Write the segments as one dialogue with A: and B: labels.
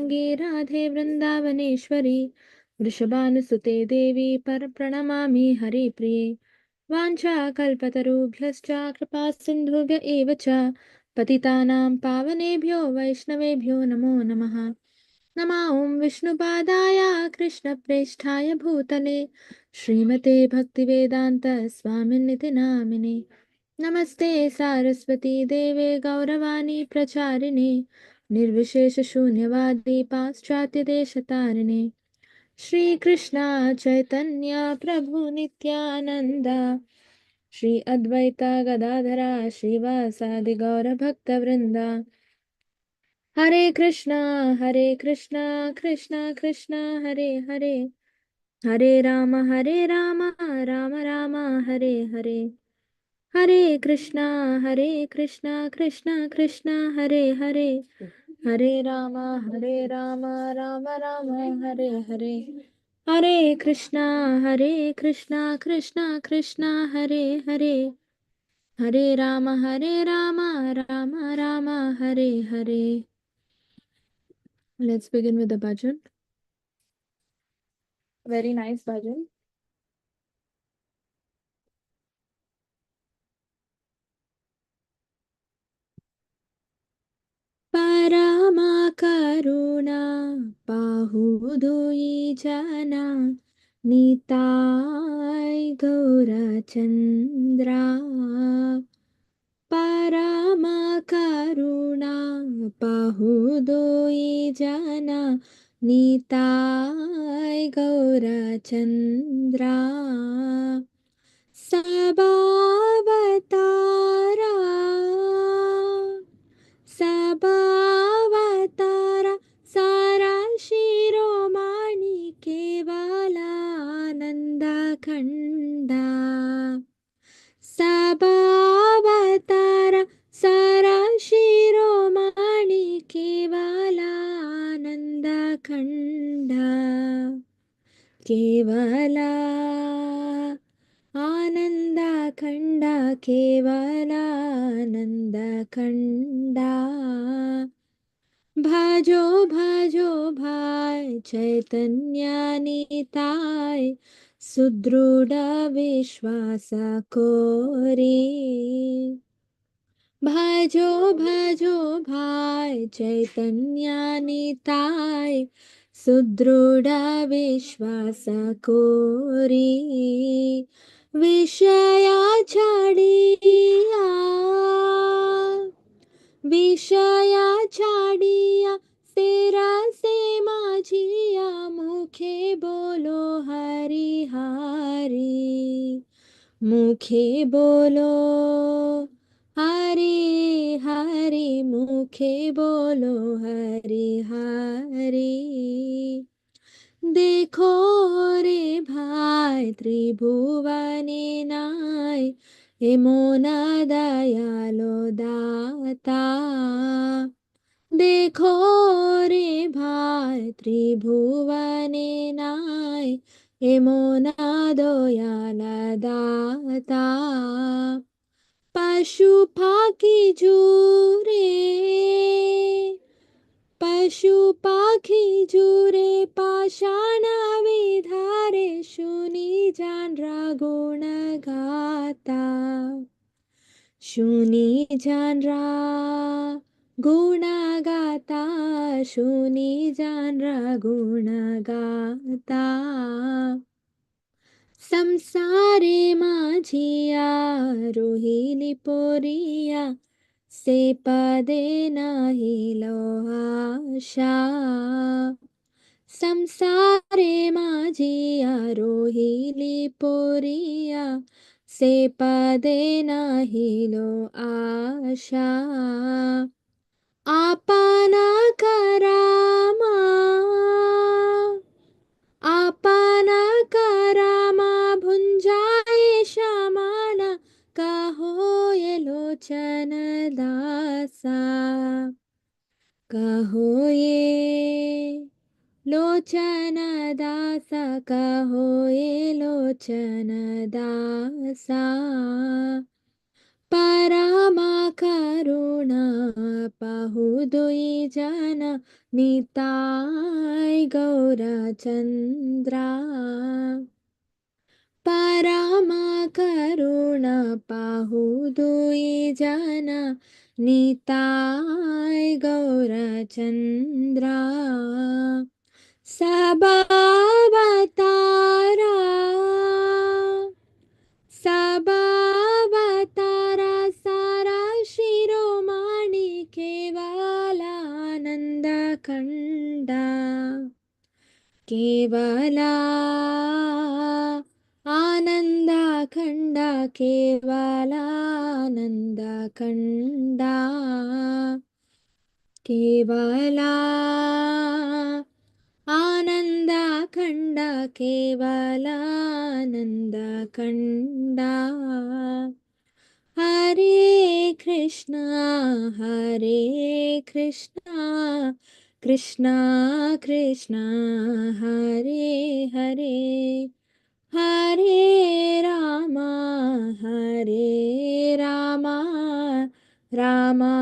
A: गौरांगी राधे वृंदावनेश्वरी वृषभानुसुते देवी प्रणमामि हरिप्रिये वाञ्छाकल्पतरुभ्यश्च कृपा सिन्धुभ्य एव च पतितानां पावनेभ्यो वैष्णवेभ्यो नमो नमः। नमः ॐ विष्णुपादाय कृष्णप्रेष्ठाय भूतले श्रीमते भक्तिवेदान्त स्वामिनिति नामिने। नमस्ते सारस्वती देवे गौरवाणी प्रचारिणे निर्विशेष शून्यवादी पाश्चात्य देशतारिणे श्री कृष्णा चैतन्य प्रभु नित्यानंद श्री अद्वैता गदाधरा श्रीवासादि गौर भक्त वृंदा हरे Krishna Krishna Krishna Hare Hare Hare Ram Ram Ram Hare Hare Hare Krishna Krishna Krishna Hare Hare Hare Ram Ram Ram Hare Hare Hare Krishna Krishna Krishna Hare Hare Hare Ram Ram Ram Hare Hare. Let's begin with the bhajan. Very nice bhajan. Parama karuna pahudoi jana nitai gaura chandra. Parama karuna pahudoi jana nitai gaura chandra. Sabhavatara Sabhavatara Sara Shiromani Kevala Nanda Khanda Sabhavatara Sara Shiromani Kevala Nanda Khanda Kevala Ananda Khanda Kevala Ananda Khanda Bhajo Bhajo Bhai Chaitanya Nitai Sudruda Vishwasa Kori Bhajo Bhajo Bhai Chaitanya Nitai Sudruda Vishwasa Kori Vishaya Chadiya Vishaya Chadiya Sera Se Majhiya Mukhe Bolo Hari Hari Mukhe Bolo Hari Hari Mukhe Bolo Hari Hari देखो रे भाई त्रिभुवने नाय एमोना दयालो दाता देखो रे भाई त्रिभुवने नाय एमोना दयाला दाता पशु पाखी जूरे पशु पाखी जूरे पाषाण विधारे शुनि जानरा गुण गाता शुनि जानरा गुण गाता शुनि जानरा गुण गाता संसारे माझिया रोहिली पोरिया से पदे नाही लो आशा संसारे माझिया रोहिली पोरिया से पदे नाही लो आशा आपना करामा आपना करामा भुंजाए श्यामाला कहो ये लोचन दासा कहो ये लोचन दासा कहो ये लोचन दासा Parama karuna pahudui jana nitai gaura chandra. Parama karuna pahudui jana nitai gaura chandra. Sabavatara Sabavatara Sara Shiromani Kevala Ananda Kanda Kevala Ananda Kanda Kevala Ananda Kanda Kevala Ananda Kanda Kevala Ananda Kanda Hare Krishna Krishna Krishna Hare Hare Hare Rama Rama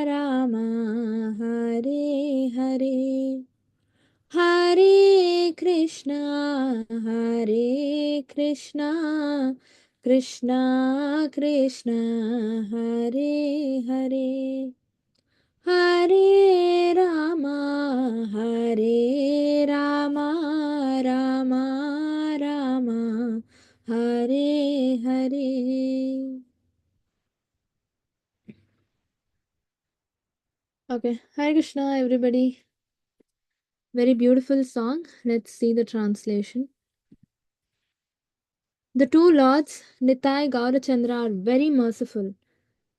A: Rama Hare Hare Hare Krishna Krishna Krishna Hare Hare Hare Rama Rama Rama Hare Hare. Okay, Hare Krishna everybody. Very beautiful song. Let's see the translation. The two lords, Nitai Gaurachandra, are very merciful.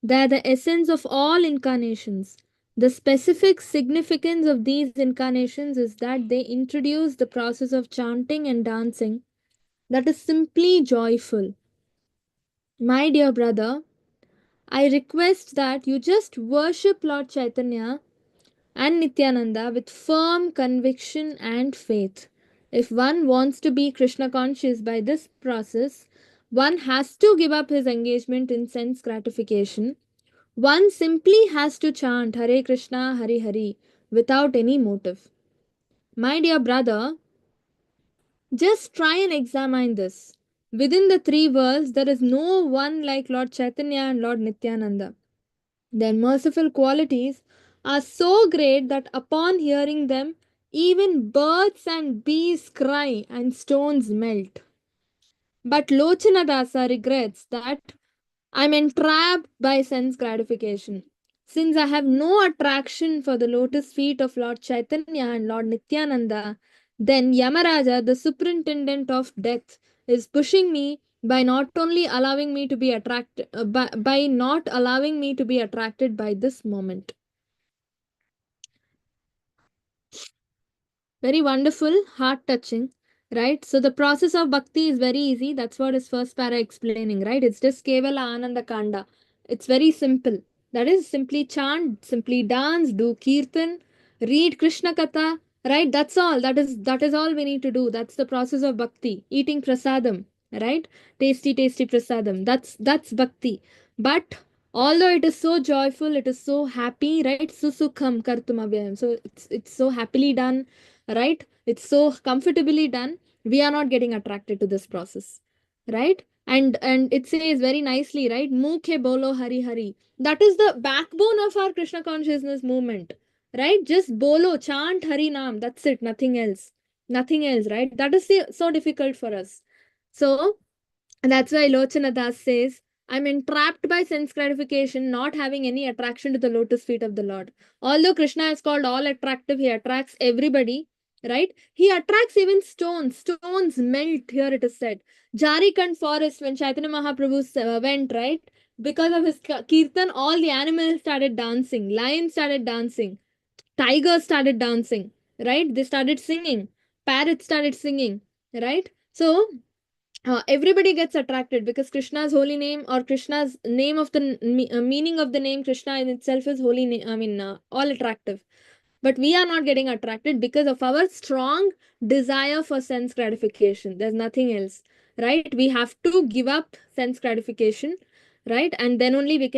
A: They are the essence of all incarnations. The specific significance of these incarnations is that they introduce the process of chanting and dancing that is simply joyful. My dear brother, I request that you just worship Lord Chaitanya and Nityananda with firm conviction and faith. If one wants to be Krishna conscious by this process, one has to give up his engagement in sense gratification. One simply has to chant Hare Krishna, Hare Hare without any motive. My dear brother, just try and examine this. Within the three worlds, there is no one like Lord Chaitanya and Lord Nityananda. Their merciful qualities are so great that upon hearing them, even birds and bees cry and stones melt. But Lochanadasa regrets that I'm entrapped by sense gratification. Since I have no attraction for the lotus feet of Lord Chaitanya and Lord Nityananda, then Yamaraja, the superintendent of death, is pushing me by not only allowing me to be attracted by not allowing me to be attracted by this moment. Very wonderful, heart touching, right? So the process of bhakti is very easy. That's what is first para explaining, right? It's just Kevala Ananda Kanda. It's very simple. That is simply chant, simply dance, do kirtan, read Krishna Katha, right? That's all. That is all we need to do. That's the process of bhakti. Eating prasadam, right? Tasty, tasty prasadam. That's bhakti. But although it is so joyful, it is so happy, right? Susukham kartum avyayam. So it's so happily done, right? It's so comfortably done. We are not getting attracted to this process, right? And it says very nicely, right? Mukhe bolo hari hari. That is the backbone of our Krishna consciousness movement, right? Just bolo, chant hari nam. That's it. Nothing else, right? That is so difficult for us. So and that's why Lochana Das says, I'm entrapped by sense gratification, not having any attraction to the lotus feet of the Lord. Although Krishna is called all attractive, he attracts everybody, right? He attracts even stones. Stones melt, here it is said. Jharikand forest, when Chaitanya Mahaprabhu went, right? Because of his kirtan, all the animals started dancing. Lions started dancing. Tigers started dancing, right? They started singing. Parrots started singing, right? So, everybody gets attracted because Krishna's holy name or Krishna's name of the meaning of the name Krishna in itself is holy name. I mean, all attractive. But we are not getting attracted because of our strong desire for sense gratification. There's nothing else, right? We have to give up sense gratification. right? And then only we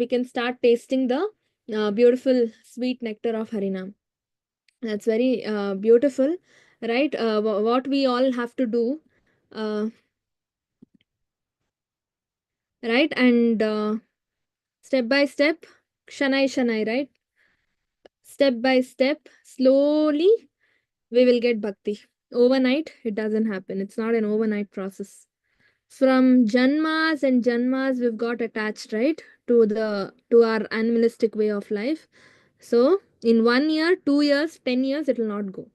A: can start tasting the beautiful sweet nectar of Harinam. That's very beautiful, right? What we all have to do, uh, right? And step by step, shanai shanai, right? Step by step, slowly, we will get bhakti. Overnight, it doesn't happen. It's not an overnight process. From janmas and janmas, we've got attached, right, to our animalistic way of life. So, in 1 year, 2 years, 10 years, it will not go.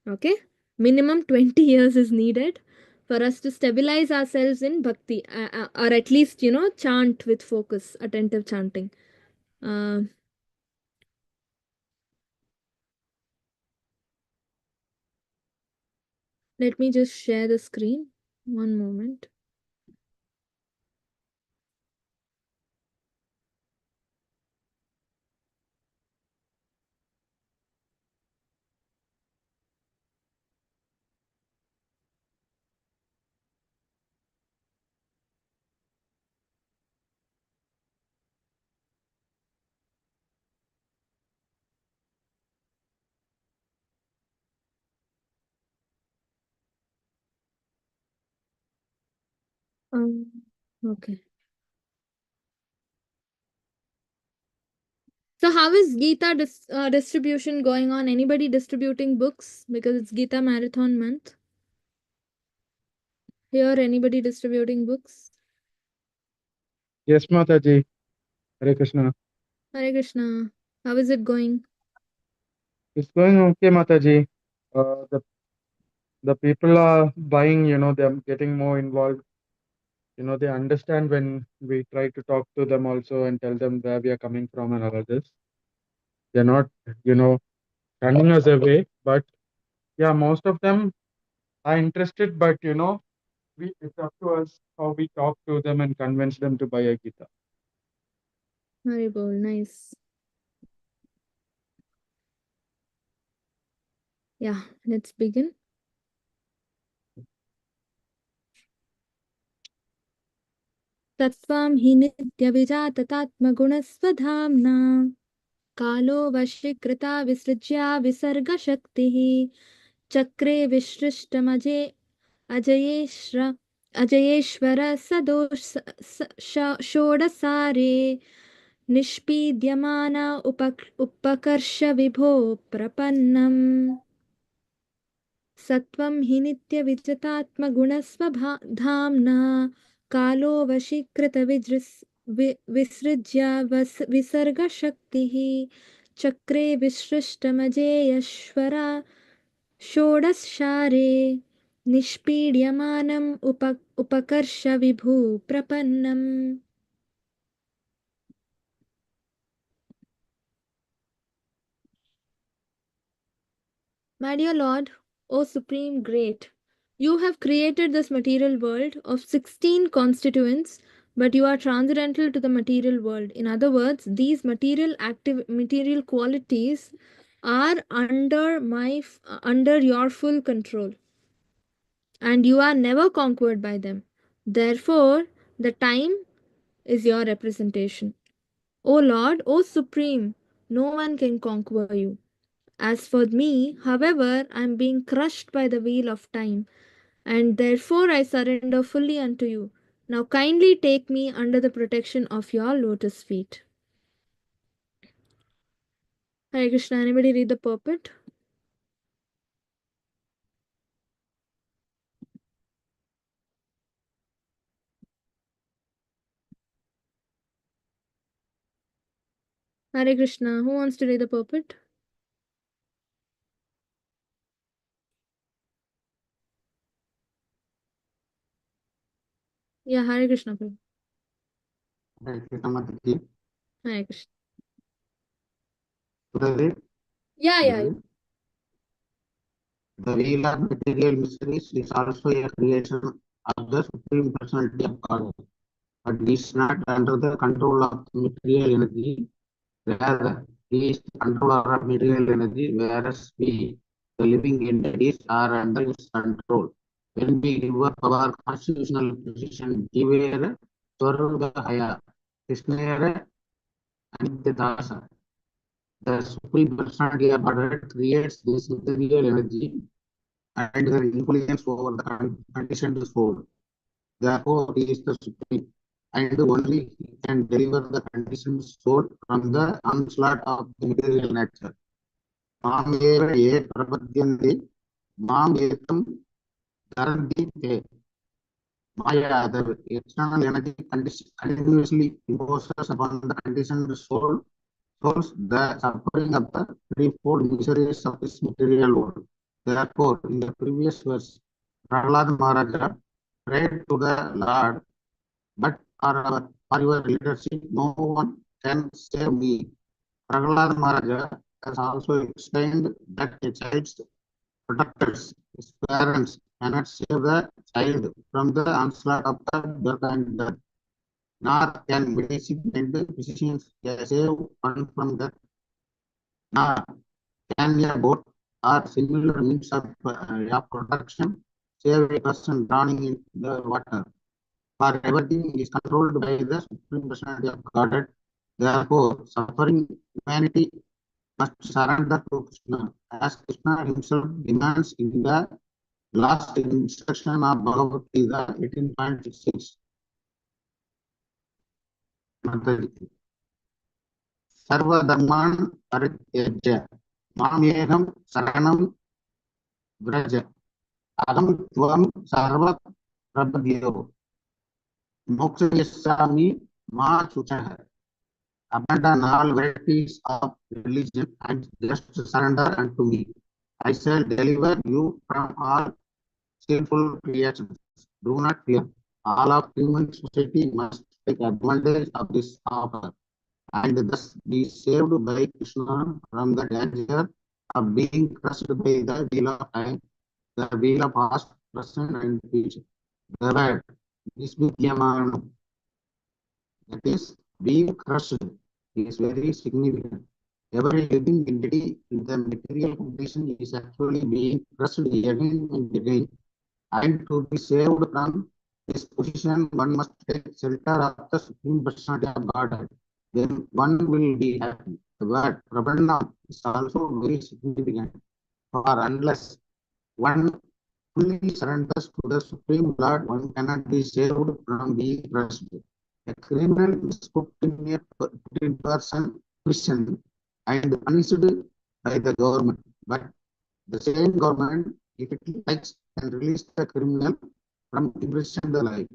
A: Okay, minimum 20 years is needed for us to stabilize ourselves in bhakti, or at least chant with focus, attentive chanting. uh, Let me just share the screen, one moment. Okay, so how is Gita distribution going on? Anybody distributing books, because it's Gita marathon month? Here, anybody distributing books?
B: Yes, Mataji. Hare Krishna.
A: Hare Krishna. How is it going?
B: It's going okay, Mataji. The people are buying, they're getting more involved. They understand when we try to talk to them also and tell them where we are coming from and all of this. They're not, you know, running us away. But yeah, most of them are interested, but it's up to us how we talk to them and convince them to buy a Gita.
A: Haribol, nice. Yeah, let's begin. तत्त्वं हि नित्यविजाततात्मगुणस्वधाम्ना कालो वशीकृता विसृज्या विसर्गशक्तिः चक्रे विसृष्टमजे अजयेश्वर अजयेश्वर सदोष षोडसारे निष्पीड्यमान उपकर्ष विभो प्रपन्नम् सत्वं हि नित्यविजतात्मगुणस्वधाम्ना कालो विसृज्य विसर्गशक्तिः चक्रे विसृष्टमजेयश्वरा षोडशारे निष्पीड्यमानम् उपकर्ष विभू प्रपन्नम्. My dear Lord, O Supreme Great, you have created this material world of 16 constituents, but you are transcendental to the material world. In other words, these material qualities are under your full control, and you are never conquered by them. Therefore, the time is your representation. O Lord, O Supreme, no one can conquer you. As for me, however, I am being crushed by the wheel of time, and therefore I surrender fully unto you. Now kindly take me under the protection of your lotus feet. Hare Krishna, anybody read the purport? Hare Krishna, who wants to read the purport? Yeah, Hare Krishna. Prabhu.
C: Hare Krishna Mataji.
A: Hare Krishna.
C: Today,
A: Yeah.
C: the wheel of material mysteries is also a creation of the Supreme Personality of God, but it is not under the control of material energy. Rather, he is the controller of material energy, whereas we, the living entities, are under his control. When we give up our constitutional position, give a Swarudaya, Krishnayara, and the Dasa. The Supreme Personality of Godhead creates this material energy and their influence over the conditioned soul. Therefore, he is the Supreme, and only he can deliver the conditioned soul from the onslaught of the material nature. Mameva ye prabhadyante, mam etam dharanti te. Maya, the external energy continuously imposes upon the conditioned souls the suffering of the threefold miseries of this material world. Therefore, in the previous verse, Prahlad Maharaj prayed to the Lord, but for your leadership, no one can save me. Prahlad Maharaj has also explained that a child's protectors, his parents, cannot save the child from the onslaught of the birth and death, nor can medicine and physicians save one from the, nor can a boat or similar means of protection save a person drowning in the water. For everything is controlled by the Supreme Personality of Godhead. Therefore, suffering humanity must surrender to Krishna, as Krishna himself demands in the last instruction of Bhagavad Gita 18.66. Sarva Dharman Parityajya Mamyeham Saranam Vraja Aham Tvam Sarva Prabhadyo Moksha Yasami Ma Suchaha. Abandon all varieties of religion and just surrender unto me. I shall deliver you from all sinful creations. Do not fear. All of human society must take advantage of this offer and thus be saved by Krishna from the danger of being crushed by the wheel of time, the wheel of past, present, and future. The word Nisvidyamanam, that is, being crushed, is very significant. Every living entity in the material condition is actually being crushed again and again. And to be saved from this position, one must take shelter of the Supreme Personality of Godhead. Then one will be happy. The word Prabhanam is also very significant. For unless one fully surrenders to the Supreme Lord, one cannot be saved from being crushed. A criminal is put in a prison and punished by the government. But the same government, if it likes, can release the criminal from imprisoned life.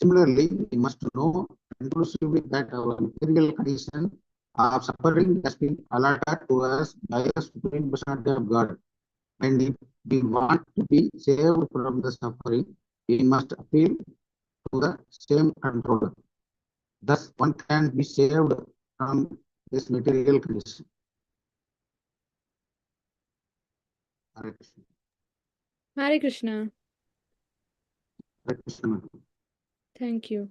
C: Similarly, we must know conclusively that our material condition of suffering has been allotted to us by the Supreme Personality of God. And if we want to be saved from the suffering, we must appeal to the same controller. Thus, one can be saved from this material condition. Hare Krishna.
A: Hare Krishna.
C: Hare Krishna.
A: Thank you.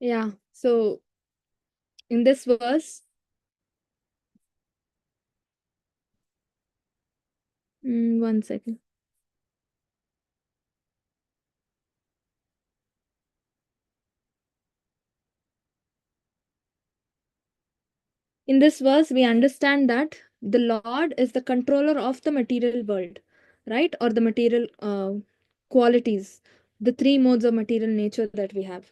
A: Yeah, so in this verse, one second. In this verse, we understand that the Lord is the controller of the material world, right? Or the material qualities, the three modes of material nature that we have,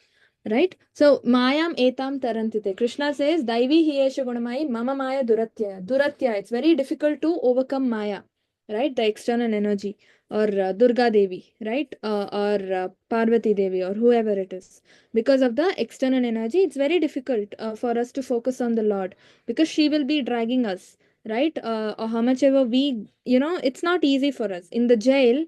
A: right? So, Mayam etam tarantite. Krishna says, Daivi hiyesha gunamai mama maya duratya. Duratya, it's very difficult to overcome Maya, right? The external energy, or Durga Devi, right? Or Parvati Devi, or whoever it is. Because of the external energy, it's very difficult for us to focus on the Lord, because she will be dragging us, right? Or how much ever we, it's not easy for us in the jail,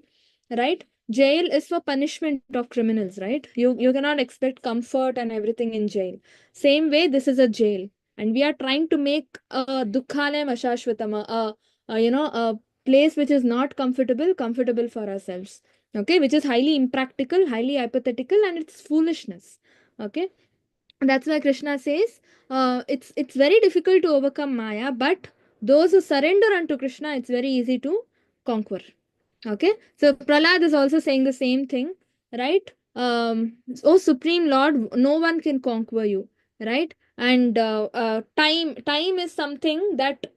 A: right? Jail is for punishment of criminals, right? You cannot expect comfort and everything in jail. Same way, this is a jail, and we are trying to make a dukkhalayam ashashvatam, a place which is not comfortable for ourselves, okay, which is highly impractical, highly hypothetical, and it's foolishness, okay. That's why Krishna says, it's very difficult to overcome Maya, but those who surrender unto Krishna, it's very easy to conquer. Okay, so Prahlad is also saying the same thing, right? Oh Supreme Lord, no one can conquer you, right? And time is something that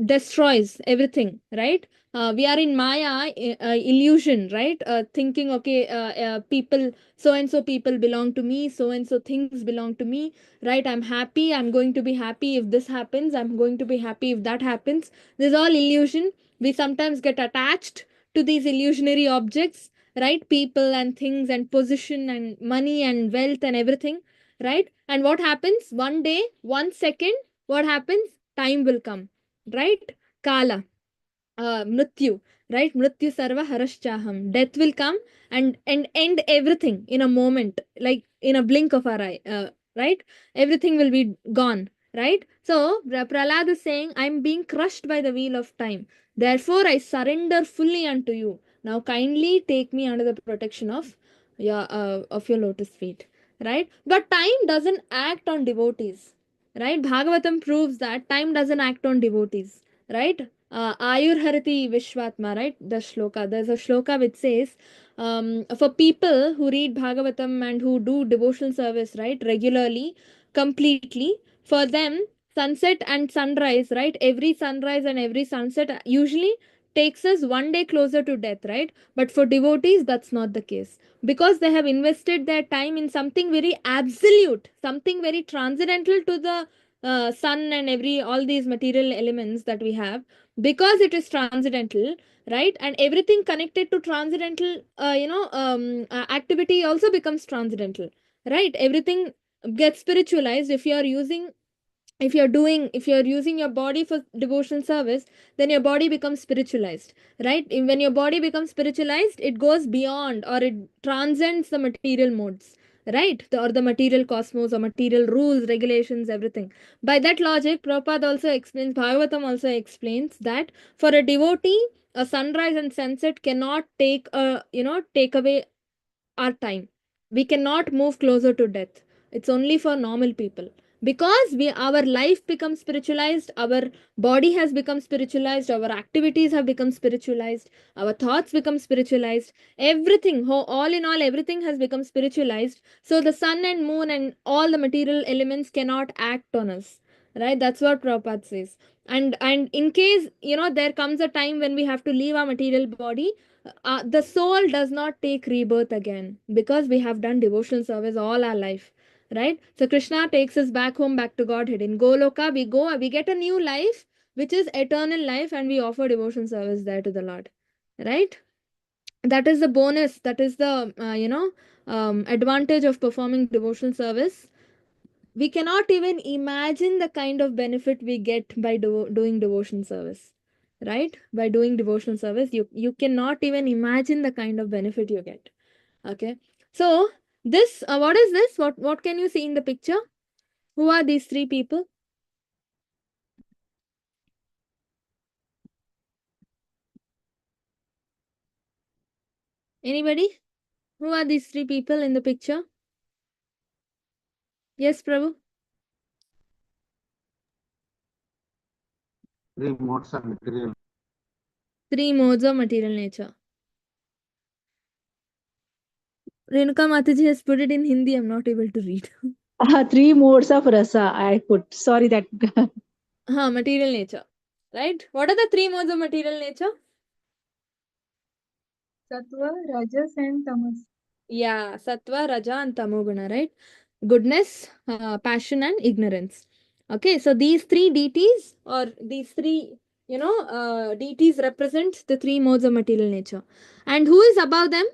A: destroys everything, right? We are in Maya, illusion, right? Thinking, okay, people, so and so people belong to me, so and so things belong to me, right? I'm happy, I'm going to be happy if this happens, I'm going to be happy if that happens. This is all illusion. We sometimes get attached to these illusionary objects, right? People and things and position and money and wealth and everything, right? And what happens one day, 1 second, what happens? Time will come, right? Kala, mrityu, right? Mrityu sarva harashchaham, death will come and end everything in a moment, like in a blink of our eye, right? Everything will be gone, right? So Prahlad is saying, I'm being crushed by the wheel of time, therefore I surrender fully unto you. Now kindly take me under the protection of your lotus feet, right? But time doesn't act on devotees, right? Bhagavatam proves that time doesn't act on devotees, right? Ayurharati Vishwatma, right? The shloka. There's a shloka which says, for people who read Bhagavatam and who do devotional service, right, regularly, completely, for them, sunset and sunrise, right? Every sunrise and every sunset usually takes us 1 day closer to death, right? But for devotees, that's not the case, because they have invested their time in something very absolute, something very transcendental to the sun and every all these material elements that we have, because it is transcendental, right? And everything connected to transcendental activity also becomes transcendental, right? Everything gets spiritualized. If you're using your body for devotional service, then your body becomes spiritualized, right? When your body becomes spiritualized, it goes beyond, or it transcends the material modes, right? Or the material cosmos or material rules, regulations, everything. By that logic, Prabhupada also explains, Bhagavatam also explains that for a devotee, a sunrise and sunset cannot take away our time. We cannot move closer to death. It's only for normal people, because our life becomes spiritualized, our body has become spiritualized, our activities have become spiritualized, our thoughts become spiritualized, everything, all in all, everything has become spiritualized. So the sun and moon and all the material elements cannot act on us, right? That's what Prabhupada says. And in case there comes a time when we have to leave our material body, the soul does not take rebirth again, because we have done devotional service all our life, right? So Krishna takes us back home, back to Godhead. In Goloka, we get a new life, which is eternal life, and we offer devotional service there to the Lord, right? That is the bonus. That is the advantage of performing devotional service. We cannot even imagine the kind of benefit we get by doing devotion service, right? By doing devotional service, you cannot even imagine the kind of benefit you get. Okay, so this what is this? What can you see in the picture? Who are these three people? Anybody? Who are these three people in the picture? Yes, Prabhu.
C: Three modes of material.
A: Three modes of material nature. Renuka Mataji has put it in Hindi. I'm not able to read.
D: Three modes of rasa I put. Sorry that.
A: Material nature. Right? What are the three modes of material nature?
E: Sattva, Rajas, and Tamas.
A: Yeah, Sattva, Raja, and Tamoguna, right? Goodness, passion, and ignorance. Okay, so these three deities, or these three, deities represent the three modes of material nature. And who is above them?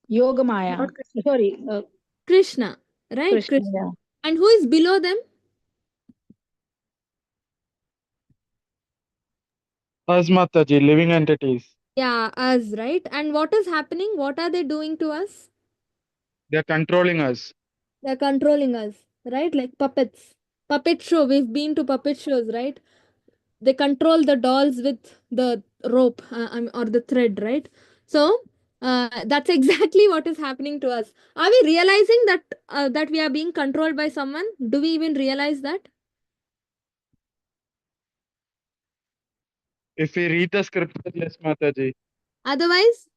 D: Yoga Maya.
E: Lord Krishna.
D: Sorry,
A: Krishna, right?
D: Krishna.
A: Krishna.
D: Yeah.
A: And who is below them?
B: Us Mataji, living entities.
A: Yeah, us, right? And what is happening? What are they doing to us?
B: They're controlling us.
A: They're controlling us, right? Like puppets. Puppet show. We've been to puppet shows, right? They control the dolls with the rope or the thread, right? So That's exactly what is happening to us. Are we realizing that we are being controlled by someone? Do we even realize that?
B: If we read the scripture, yes, Mataji.
A: Otherwise,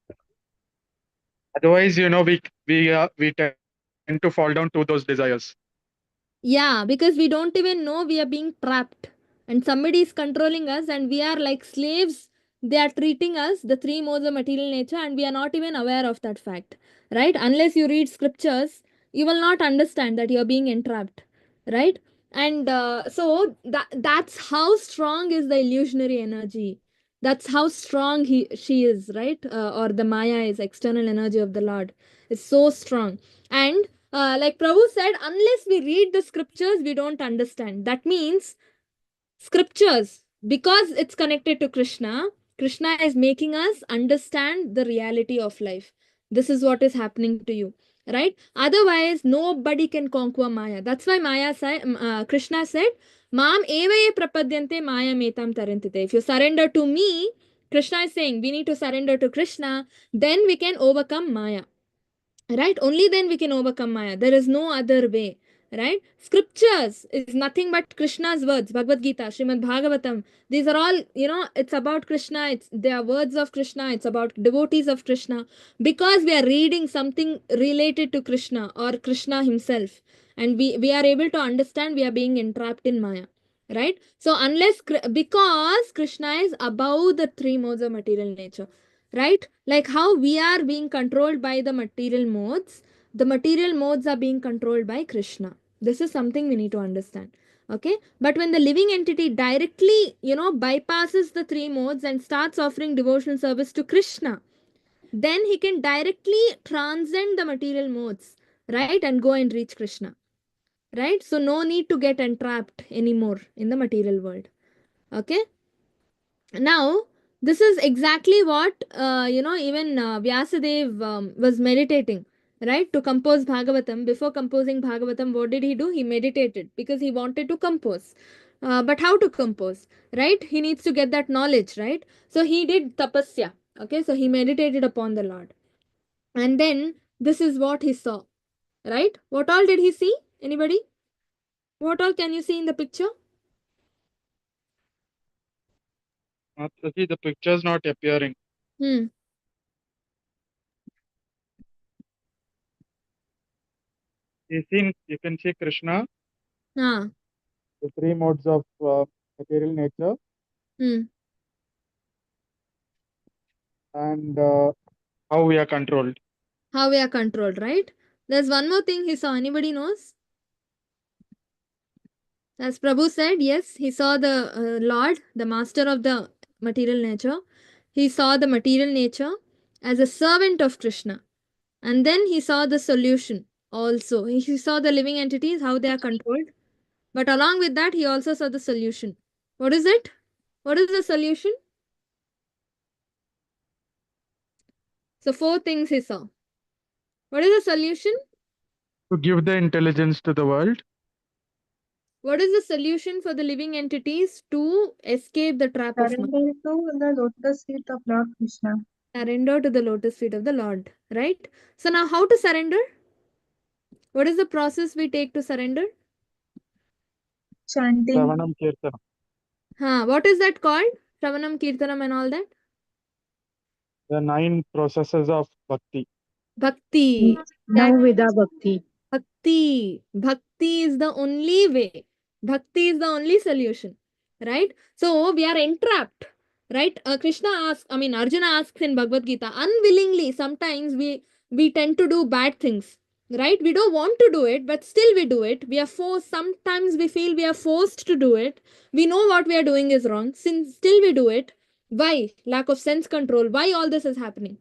B: Otherwise, we tend to fall down to those desires.
A: yeah, because we don't even know we are being trapped and somebody is controlling us and we are like slaves. They are treating us, the three modes of material nature, and we are not even aware of that fact, right? Unless you read scriptures, you will not understand that you are being entrapped, right? And so that's how strong is the illusionary energy. That's how strong she is, right? Or the Maya is external energy of the Lord. It's so strong. And like Prabhu said, unless we read the scriptures, we don't understand. That means scriptures, because it's connected to Krishna, Krishna is making us understand the reality of life. This is what is happening to you, right? Otherwise, nobody can conquer Maya. That's why Krishna said, Mam evaye prapadyante Maya metam tarantite. If you surrender to me, Krishna is saying we need to surrender to Krishna, then we can overcome Maya. Right? Only then we can overcome Maya. There is no other way. Right? Scriptures is nothing but Krishna's words. Bhagavad Gita, Srimad Bhagavatam. These are all, it's about Krishna. They are words of Krishna. It's about devotees of Krishna. Because we are reading something related to Krishna or Krishna himself. And we are able to understand we are being entrapped in Maya. Right? So because Krishna is above the three modes of material nature. Right? Like how we are being controlled by the material modes are being controlled by Krishna. This is something we need to understand. Okay? But when the living entity directly, bypasses the three modes and starts offering devotional service to Krishna, then he can directly transcend the material modes, right? And go and reach Krishna. Right? So no need to get entrapped anymore in the material world. Okay? Now, this is exactly what even Vyasadev was meditating, right? To compose Bhagavatam. Before composing Bhagavatam, what did he do? He meditated because he wanted to compose. But how to compose, right? He needs to get that knowledge, right? So he did tapasya. Okay, so he meditated upon the Lord. And then this is what he saw, right? What all did he see? Anybody? What all can you see in the picture?
B: Mataji, the picture is not appearing.
A: Hmm.
B: You can see Krishna,
A: Ah.
B: the three modes of material nature,
A: Hmm.
B: and how we are controlled.
A: How we are controlled, right? There's one more thing he saw. Anybody knows? As Prabhu said, yes, he saw the Lord, the master of the material nature. He saw the material nature as a servant of Krishna. And then he saw the solution also. He saw the living entities, how they are controlled. But along with that, he also saw the solution. What is it? What is the solution? So, four things he saw. What is the solution?
B: To give the intelligence to the world.
A: What is the solution for the living entities to escape the trap of Maya?
E: Surrender to the lotus feet of Lord Krishna.
A: Surrender to the lotus feet of the Lord, right? So now how to surrender? What is the process we take to surrender?
E: Chanting.
B: Shravanam Kirtanam.
A: What is that called? Shravanam, Kirtanam and all that?
B: The 9 processes of bhakti.
A: Bhakti.
D: Now
A: Exactly.
D: Vida Bhakti.
A: Bhakti. Bhakti is the only way. Bhakti is the only solution. Right? So we are entrapped. Right? Arjuna asks in Bhagavad Gita, unwillingly, sometimes we tend to do bad things. Right? We don't want to do it, but still we do it. We are forced, sometimes we feel we are forced to do it. We know what we are doing is wrong. Since still we do it. Why? Lack of sense control. Why all this is happening?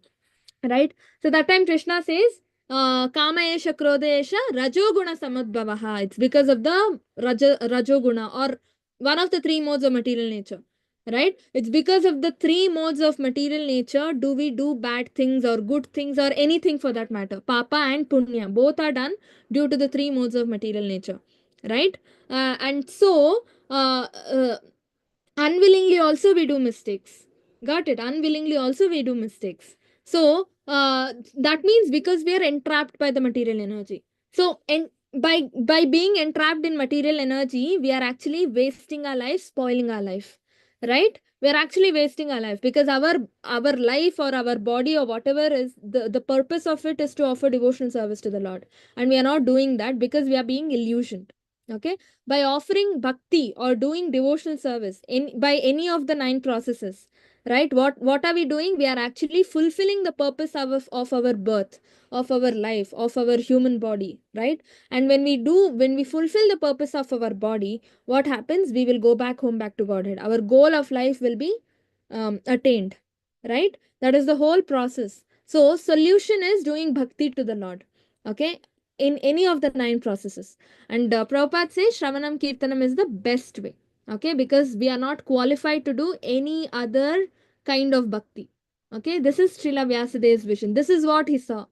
A: Right? So that time Krishna says, Kamaesha Krodesha Rajoguna Samadbhavaha. It's because of the Rajoguna, or one of the three modes of material nature. Right? It's because of the three modes of material nature do we do bad things or good things or anything for that matter. Papa and Punya. Both are done due to the three modes of material nature. Right? And so, unwillingly also we do mistakes. Got it? Unwillingly also we do mistakes. So, that means because we are entrapped by the material energy. So, and by being entrapped in material energy, we are actually wasting our life, spoiling our life, right? We are actually wasting our life because our life or our body or whatever is the purpose of it is to offer devotional service to the Lord, and we are not doing that because we are being illusioned. Okay, by offering bhakti or doing devotional service in by any of the 9 processes, right, what are we doing? We are actually fulfilling the purpose of our birth, of our life, of our human body, right? And when we fulfill the purpose of our body, what happens? We will go back home, back to Godhead. Our goal of life will be attained, right? That is the whole process. So solution is doing bhakti to the Lord, okay, in any of the 9 processes. And Prabhupada says Shravanam Kirtanam is the best way, okay, because we are not qualified to do any other kind of bhakti. Okay, this is Srila Vyasadev's vision. This is what he saw,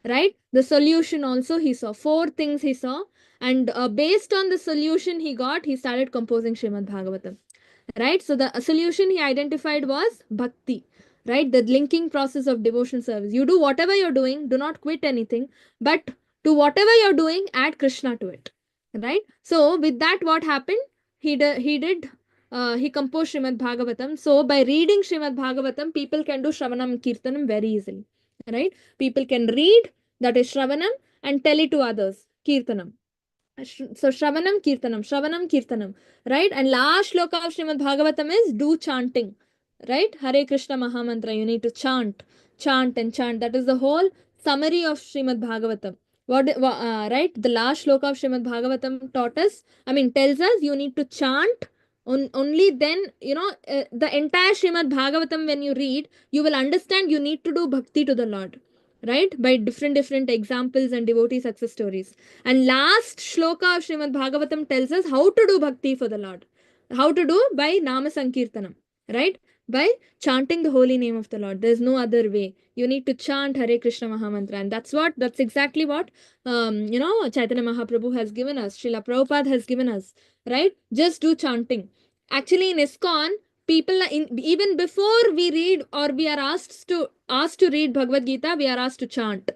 A: right? The solution also he saw. 4 things he saw, and based on the solution he got, he started composing Srimad Bhagavatam, right? So the solution he identified was bhakti, right? The linking process of devotion service. You do whatever you're doing, do not quit anything, but to whatever you're doing, add Krishna to it, right? So with that, what happened? He composed Srimad Bhagavatam. So by reading Srimad Bhagavatam, people can do Shravanam Kirtanam very easily, right? People can read, that is Shravanam, and tell it to others, Kirtanam. So Shravanam Kirtanam, right? And last shloka of Srimad Bhagavatam is do chanting, right? Hare Krishna Mahamantra. You need to chant, chant, and chant. That is the whole summary of Srimad Bhagavatam. Right? The last shloka of Srimad Bhagavatam tells us you need to chant. Only then, the entire Srimad Bhagavatam, when you read, you will understand you need to do bhakti to the Lord, right? By different examples and devotee success stories. And last shloka of Srimad Bhagavatam tells us how to do bhakti for the Lord. How to do? By Nama Sankirtanam, right? By chanting the holy name of the Lord. There's no other way. You need to chant Hare Krishna Mahamantra. And that's exactly what, Chaitanya Mahaprabhu has given us. Srila Prabhupada has given us, right? Just do chanting. Actually, in ISKCON, people even before we read or we are asked to read Bhagavad Gita, we are asked to chant,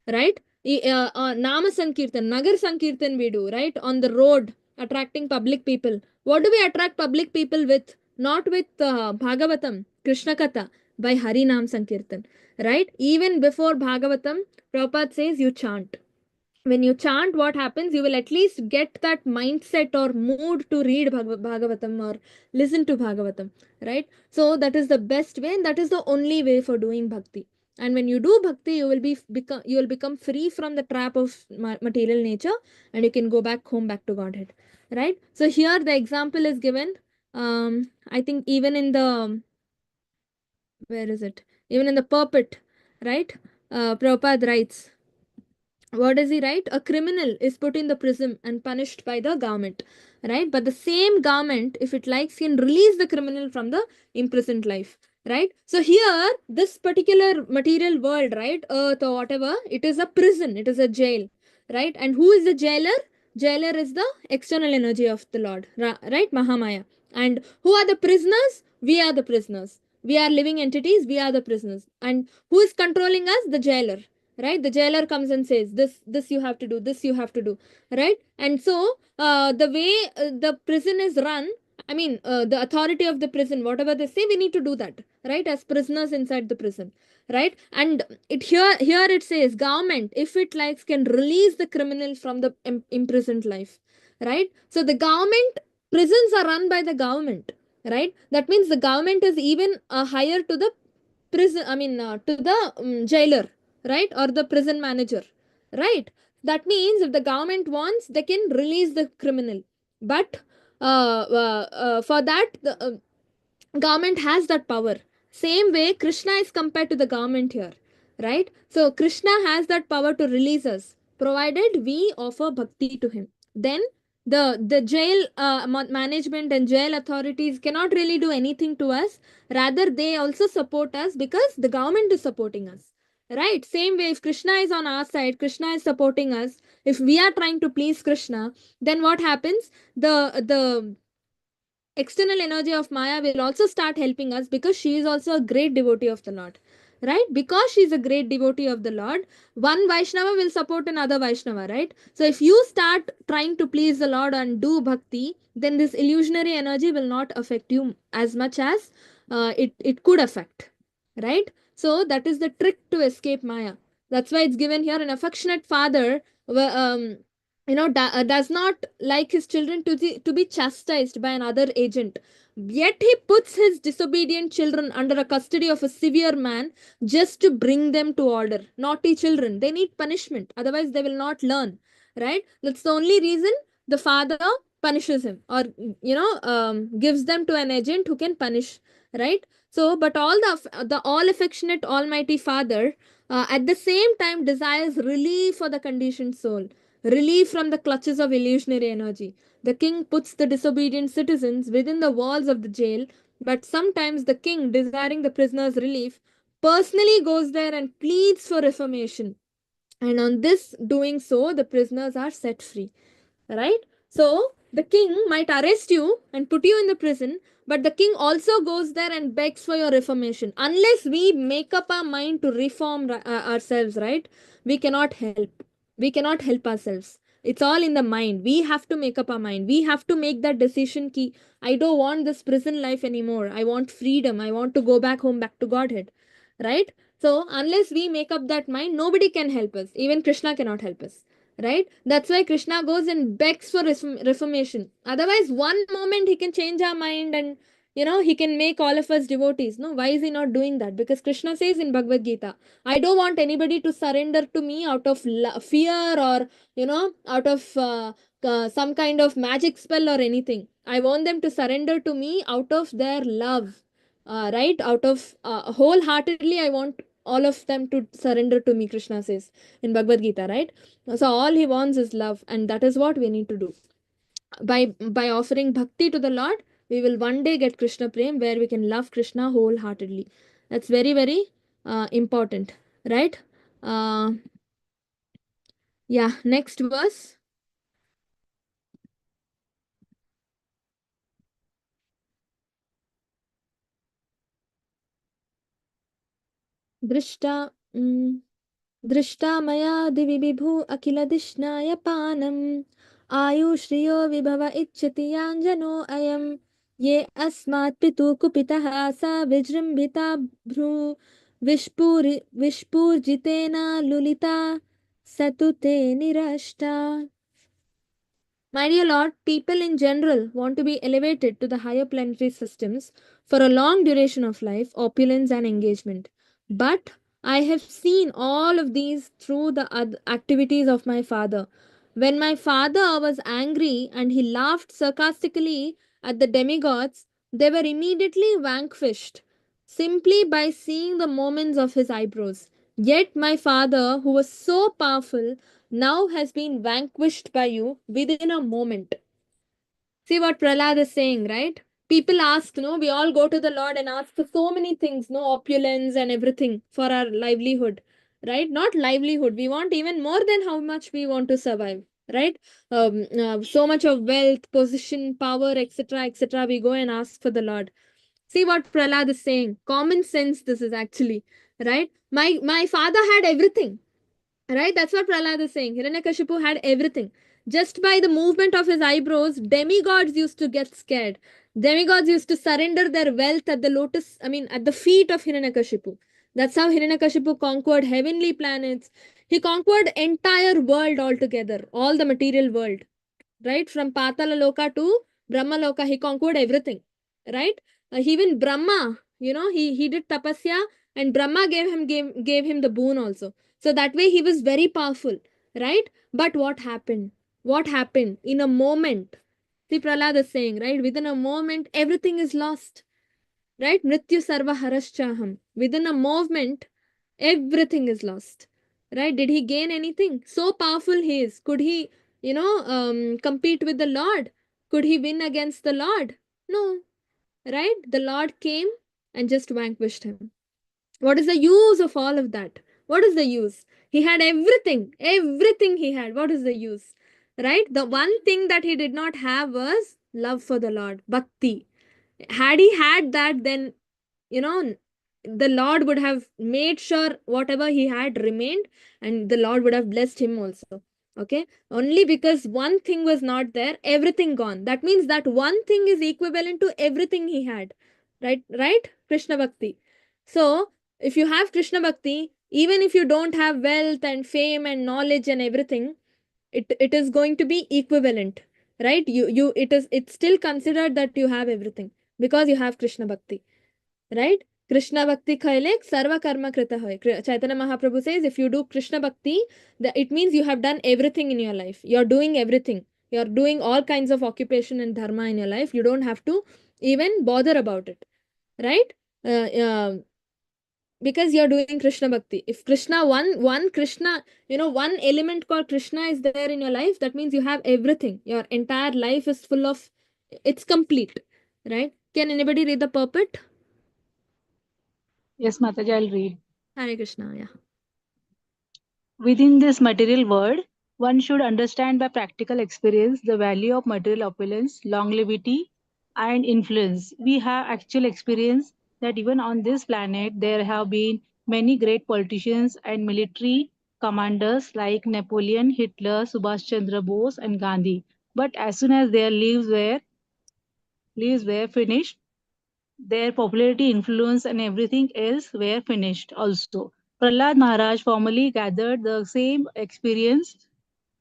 A: right? Nama Sankirtan, Nagar Sankirtan we do, right? On the road, attracting public people. What do we attract public people with? Not with Bhagavatam, Krishna Katha, by Hari Nam Sankirtan, right? Even before Bhagavatam, Prabhupada says you chant. When you chant, what happens? You will at least get that mindset or mood to read Bhagavatam or listen to Bhagavatam, right? So that is the best way, and that is the only way for doing bhakti. And when you do bhakti, you will become free from the trap of material nature, and you can go back home, back to Godhead, right? So here the example is given. I think even in the, where is it? Even in the purport, right? Prabhupada writes, what does he write? A criminal is put in the prison and punished by the government, right? But the same government, if it likes, can release the criminal from the imprisoned life, right? So here, this particular material world, right, earth or whatever, it is a prison, it is a jail, right? And who is the jailer? Jailer is the external energy of the Lord, right? Mahamaya. And who are the prisoners? We are the prisoners. We are living entities, we are the prisoners. And who is controlling us? The jailer, right? The jailer comes and says this you have to do, this you have to do, right? And so the way the prison is run, the authority of the prison, whatever they say, we need to do that, right? As prisoners inside the prison, right? And here it says government, if it likes, can release the criminal from the imprisoned life, right? So the government, prisons are run by the government, right? That means the government is even higher to the prison, to the jailer, right? Or the prison manager, right? That means if the government wants, they can release the criminal. But for that, the government has that power. Same way, Krishna is compared to the government here, right? So Krishna has that power to release us, provided we offer bhakti to him. Then the jail management and jail authorities cannot really do anything to us. Rather, they also support us because the government is supporting us, right? Same way, if Krishna is on our side, Krishna is supporting us. If we are trying to please Krishna, then what happens? The external energy of Maya will also start helping us because she is also a great devotee of the Lord, right? Because she's a great devotee of the Lord, one Vaishnava will support another Vaishnava, right? So if you start trying to please the Lord and do bhakti, then this illusionary energy will not affect you as much as it could affect, right? So that is the trick to escape Maya. That's why it's given here, an affectionate father, does not like his children to be chastised by another agent. Yet he puts his disobedient children under a custody of a severe man just to bring them to order. Naughty children, they need punishment, otherwise, they will not learn, right? That's the only reason the father punishes him, or gives them to an agent who can punish, right? So, but the all affectionate Almighty Father at the same time desires relief for the conditioned soul, relief from the clutches of illusionary energy. The king puts the disobedient citizens within the walls of the jail, but sometimes the king, desiring the prisoner's relief, personally goes there and pleads for reformation. And on this doing so, the prisoners are set free, right? So the king might arrest you and put you in the prison, but the king also goes there and begs for your reformation. Unless we make up our mind to reform ourselves, right? We cannot help. We cannot help ourselves. It's all in the mind. We have to make up our mind. We have to make that decision. Ki, I don't want this prison life anymore. I want freedom. I want to go back home, back to Godhead, right? So unless we make up that mind, nobody can help us. Even Krishna cannot help us, right? That's why Krishna goes and begs for reformation. Otherwise, one moment he can change our mind and he can make all of us devotees. No, why is he not doing that? Because Krishna says in Bhagavad Gita, I don't want anybody to surrender to me out of fear, or out of some kind of magic spell or anything. I want them to surrender to me out of their love, right? Out of wholeheartedly, I want all of them to surrender to me, Krishna says in Bhagavad Gita, right? So all he wants is love, and that is what we need to do. By offering bhakti to the Lord, we will one day get Krishna Prem, where we can love Krishna wholeheartedly. That's very, very important, right? Uh, yeah, next verse. Drishta. दृष्टा मया दिवि विभु अखिलधिष्णाय पानम् आयुश्रियो विभव इच्छति याञ्जनो अयम् ये अस्मात् पितु कुपितः सा विजृम्भिता भ्रू विस्फूर्जितेन लुलिता स तु ते निरष्टा. My dear Lord, people in general want to be elevated to the higher planetary systems for a long duration of life, opulence, and engagement. But I have seen all of these through the activities of my father. When my father was angry and he laughed sarcastically at the demigods, they were immediately vanquished simply by seeing the movements of his eyebrows. Yet my father, who was so powerful, now has been vanquished by you within a moment. See what Prahlad is saying, right? People ask, no, we all go to the Lord and ask for so many things, no, opulence and everything for our livelihood, right? Not livelihood. We want even more than how much we want to survive, right? So much of wealth, position, power, etc., etc. We go and ask for the Lord. See what Prahlad is saying. Common sense, this is actually, right? My father had everything. Right? That's what Prahlad is saying. Hiranyakashipu had everything. Just by the movement of his eyebrows, demigods used to get scared. Demigods used to surrender their wealth at at the feet of Hiranyakashipu. That's how Hiranyakashipu conquered heavenly planets. He conquered entire world altogether, all the material world, right? From Patala Loka to Brahma Loka, he conquered everything, right? Even Brahma, he did tapasya, and Brahma gave him the boon also. So that way he was very powerful, right? But what happened? What happened? In a moment, see Prahlad is saying, right? Within a moment, everything is lost, right? Mrityu sarva haraschaham. Within a moment, everything is lost, right? Did he gain anything? So powerful he is. Could he, compete with the Lord? Could he win against the Lord? No, right? The Lord came and just vanquished him. What is the use of all of that? What is the use? He had everything he had. What is the use? Right? The one thing that he did not have was love for the Lord, bhakti. Had he had that, then, you know, the Lord would have made sure whatever he had remained, and the Lord would have blessed him also. Okay, only because one thing was not there, everything gone. That means that one thing is equivalent to everything he had. Right, Krishna Bhakti. So if you have Krishna Bhakti, even if you don't have wealth and fame and knowledge and everything, it is going to be equivalent, right? It's still considered that you have everything because you have Krishna Bhakti, right? Krishna Bhakti khaile sarva karma krita hoy. Chaitanya Mahaprabhu says if you do Krishna Bhakti, it means you have done everything in your life. You're doing everything. You're doing all kinds of occupation and dharma in your life. You don't have to even bother about it, right? Because you're doing Krishna Bhakti. If Krishna, one Krishna, one element called Krishna is there in your life, that means you have everything. Your entire life is full of, it's complete, right? Can anybody read the purport?
D: Yes, Mataji, I'll read.
A: Hare Krishna, yeah.
D: Within this material world, one should understand by practical experience the value of material opulence, longevity, and influence. We have actual experience that even on this planet, there have been many great politicians and military commanders like Napoleon, Hitler, Subhash Chandra Bose, and Gandhi. But as soon as their lives were finished, their popularity, influence, and everything else were finished also. Prahlad Maharaj formally gathered the same experience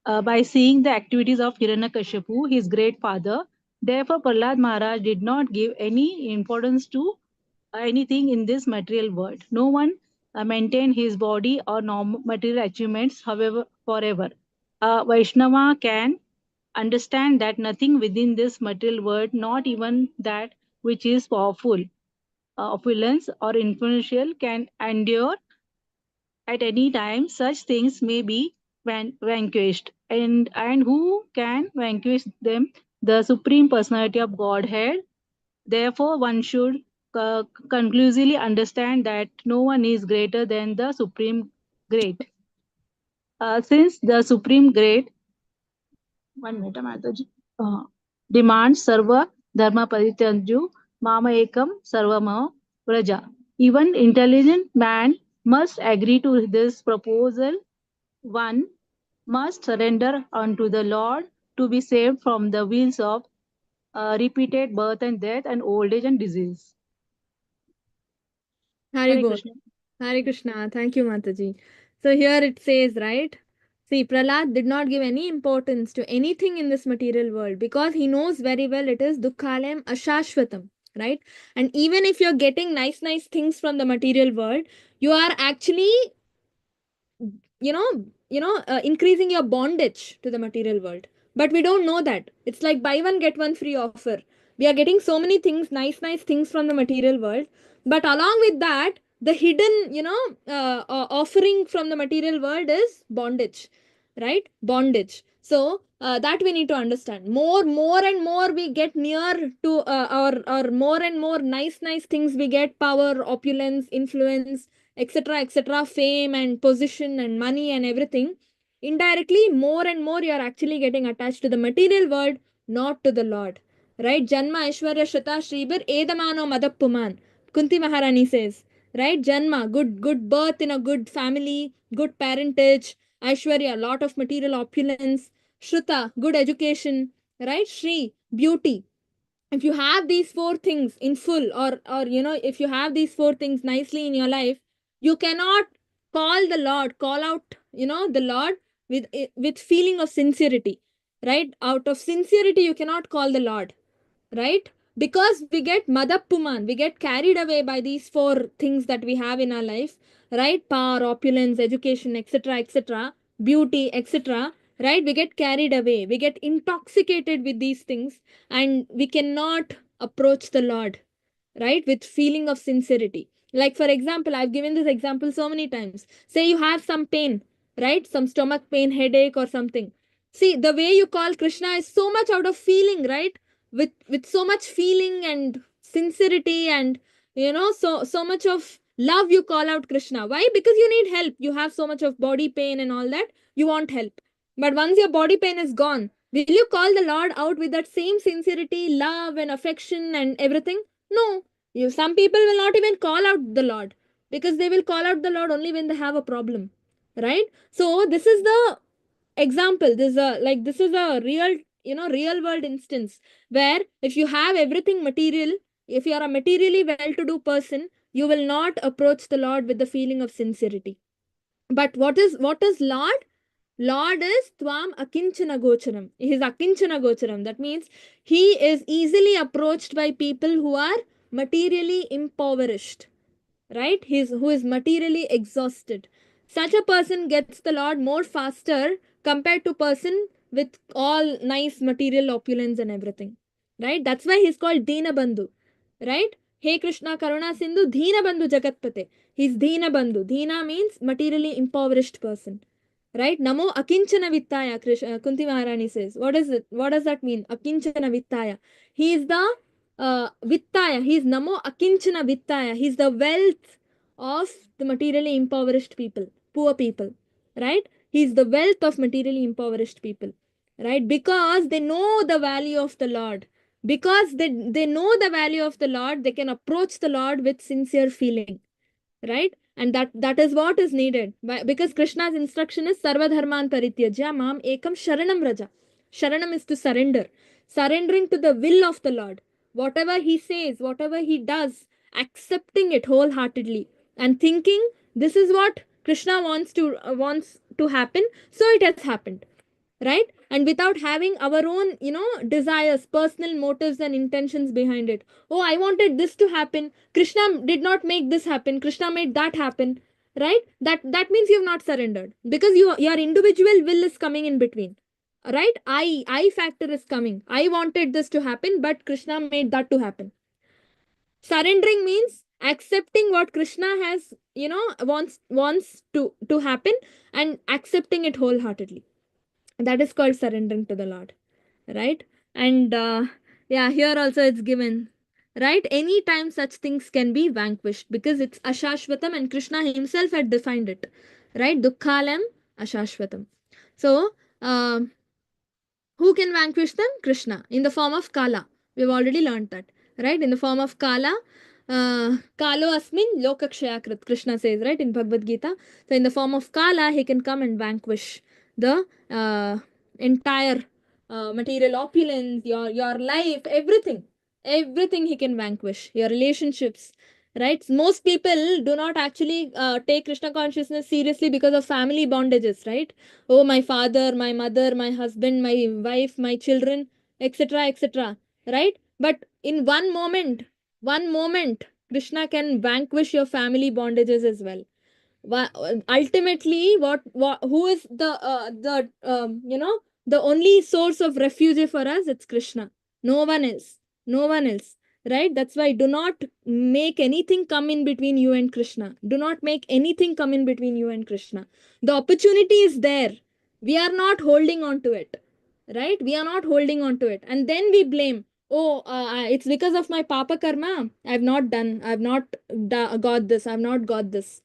D: by seeing the activities of Hiranyakashipu, his great father. Therefore, Prahlad Maharaj did not give any importance to anything in this material world. No one maintained his body or material achievements, however, forever. Vaishnava can understand that nothing within this material world, not even that which is powerful, opulence, or influential, can endure at any time. Such things may be vanquished. And who can vanquish them? The Supreme Personality of Godhead. Therefore, one should conclusively understand that no one is greater than the Supreme Great. Since the Supreme Great, one minute, Mataji, demands sarva dharma parityaju mama ekam sarvama praja. Even intelligent man must agree to this proposal. One must surrender unto the Lord to be saved from the wheels of repeated birth and death and old age and disease.
A: Hare
D: Hare
A: Bol.
D: Krishna.
A: Hare Krishna. Thank you, Mataji. So here it says, right? See, Prahlad did not give any importance to anything in this material world because he knows very well it is Dukkhalayam Ashashvatam, right? And even if you're getting nice things from the material world, you are actually, increasing your bondage to the material world. But we don't know that. It's like buy one, get one free offer. We are getting so many things, nice things from the material world. But along with that, the hidden, offering from the material world is bondage, right? Bondage. So that we need to understand. More and more we get near to or more and more nice things we get, power, opulence, influence, etc., fame and position and money and everything. Indirectly, more and more you are actually getting attached to the material world, not to the Lord. Right? Janma Aishwarya Shata Shribir Edamano Madappuman. Kunti Maharani says, right? Janma, good birth in a good family, good parentage, Aishwarya, lot of material opulence, Shruta, good education, right? Shri, beauty. If you have these four things in full, or if you have these four things nicely in your life, you cannot call out the Lord with feeling of sincerity, right? Out of sincerity you cannot call the Lord, right? Because we get madappuman, we get carried away by these four things that we have in our life, right? Power, opulence, education, etc., beauty, etc., right? We get carried away, we get intoxicated with these things, and we cannot approach the Lord, right, with feeling of sincerity. Like for example, I've given this example so many times. Say you have some pain, right? Some stomach pain, headache or something. See, the way you call Krishna is so much out of feeling, right? With so much feeling and sincerity, and so much of love you call out Krishna. Why? Because you need help. You have so much of body pain and all that, you want help. But once your body pain is gone, will you call the Lord out with that same sincerity, love and affection and everything? No. Some people will not even call out the Lord, because they will call out the Lord only when they have a problem, right? So this is the example. This is a real, real world instance, where if you have everything material, if you are a materially well-to-do person, you will not approach the Lord with the feeling of sincerity. But what is Lord? Lord is Tvam Akinchana Gocharam. He is Akinchana Gocharam. That means he is easily approached by people who are materially impoverished, right? Who is materially exhausted. Such a person gets the Lord more faster compared to person with all nice material opulence and everything, right? That's why he's called Dina Bandhu, right? Hey Krishna Karuna Sindhu Dina Bandhu Jagatpate. He's Dina Bandhu. Dina means materially impoverished person, right? Namo Akinchana Vittaya, Kunti Maharani says. What is it? What does that mean? Akinchana Vittaya. He is the Vittaya. He is Namo Akinchana Vittaya. He is the wealth of the materially impoverished people, poor people, right? He is the wealth of materially impoverished people, right? Because they know the value of the Lord. Because they know the value of the Lord, they can approach the Lord with sincere feeling, right? And that is what is needed. Because Krishna's instruction is Sarva Dharman Parityajya Mam Ekam Sharanam Raja. Sharanam is to surrender. Surrendering to the will of the Lord. Whatever he says, whatever he does, accepting it wholeheartedly and thinking this is what Krishna wants to happen, so it has happened, right? And without having our own, desires, personal motives and intentions behind it. Oh, I wanted this to happen, Krishna did not make this happen, Krishna made that happen, right? That means you have not surrendered, because your individual will is coming in between, right? I factor is coming. I wanted this to happen, but Krishna made that to happen. Surrendering means accepting what Krishna has, wants to happen, and accepting it wholeheartedly. That is called surrendering to the Lord, right? And yeah, here also it's given, right? Anytime such things can be vanquished, because it's ashashvatam, and Krishna himself had defined it, right? Dukkhalam ashashvatam. So who can vanquish them? Krishna, in the form of Kala. We've already learned that, right? In the form of Kala. Kalo asmin lokakshayakrit, Krishna says, right, in Bhagavad Gita. So in the form of Kala, he can come and vanquish the entire material opulence, your life, everything he can vanquish, your relationships, right? Most people do not actually take Krishna consciousness seriously because of family bondages, right? Oh, my father, my mother, my husband, my wife, my children, etc., etc., right? But in one moment, Krishna can vanquish your family bondages as well. Ultimately, who is the only source of refuge for us? It's Krishna. No one else. No one else. Right? That's why do not make anything come in between you and Krishna. Do not make anything come in between you and Krishna. The opportunity is there. We are not holding on to it. Right? We are not holding on to it. And then we blame. Oh, it's because of my papa karma. I've not got this. I've not got this,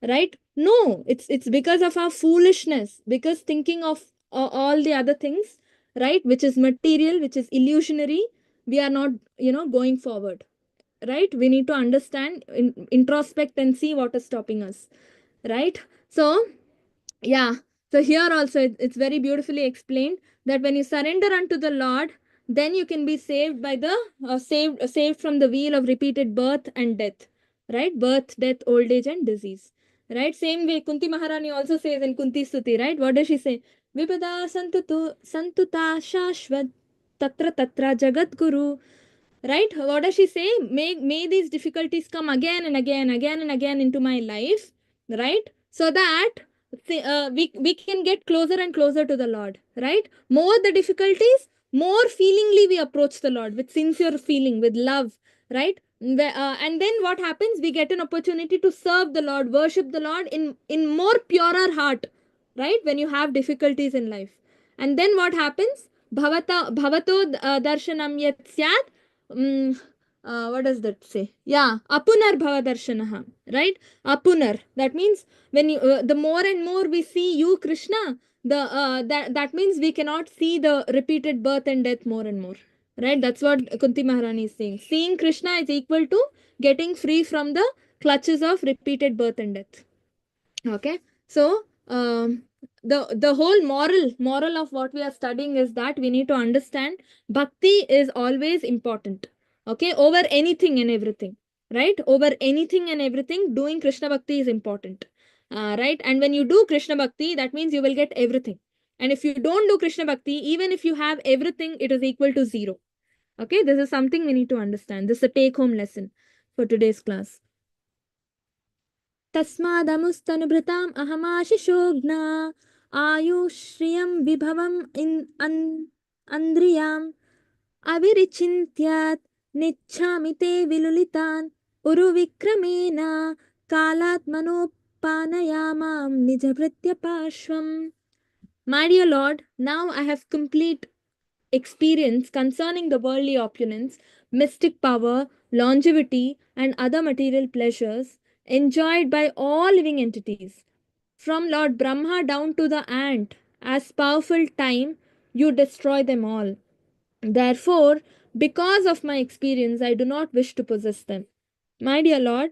A: right? No, it's because of our foolishness, because thinking of all the other things, right, which is material, which is illusionary, we are not, going forward, right? We need to understand, introspect and see what is stopping us, right? So yeah, so here also it's very beautifully explained that when you surrender unto the Lord, then you can be saved by the saved from the wheel of repeated birth and death, right? Birth, death, old age, and disease, right? Same way Kunti Maharani also says in Kunti Stuti, right? What does she say? Vipada santuta shashvat tatra tatra jagat guru, right? What does she say? May these difficulties come again and again, again and again into my life, right? So that we can get closer and closer to the Lord, right? More the difficulties, more feelingly we approach the Lord with sincere feeling, with love, right? And then what happens? We get an opportunity to serve the Lord, worship the Lord in more purer heart, right? When you have difficulties in life, and then what happens? Bhavato darshanam yat syat. What does that say? Yeah, apunar bhava darshanaha, right? Apunar. That means when you the more and more we see you, Krishna, that means we cannot see the repeated birth and death more and more, Right? That's what Kunti Maharani is saying. Seeing Krishna is equal to getting free from the clutches of repeated birth and death. Okay, so the whole moral of what we are studying is that we need to understand bhakti is always important. Okay, over anything and everything, right? Over anything and everything, doing Krishna bhakti is important. Right? And when you do Krishna bhakti, that means you will get everything. And if you don't do Krishna bhakti, even if you have everything, it is equal to zero. Okay, this is something we need to understand. This is a take home lesson for today's class. तस्मादमुस्तनुभृताम् अहमाशिशोऽग्ना आयुश्रियं विभवम् अन्ध्रियाम् अविरिचिन्त्यात् निच्छामि ते विलुलितान् उरुविक्रमेण कालात्मनोपानयामां निजभृत्यपार्श्वम्. My dear Lord, now I have complete experience concerning the worldly opulence, mystic power, longevity, and other material pleasures enjoyed by all living entities. From Lord Brahma down to the ant, as powerful time, you destroy them all. Therefore, because of my experience, I do not wish to possess them. My dear Lord,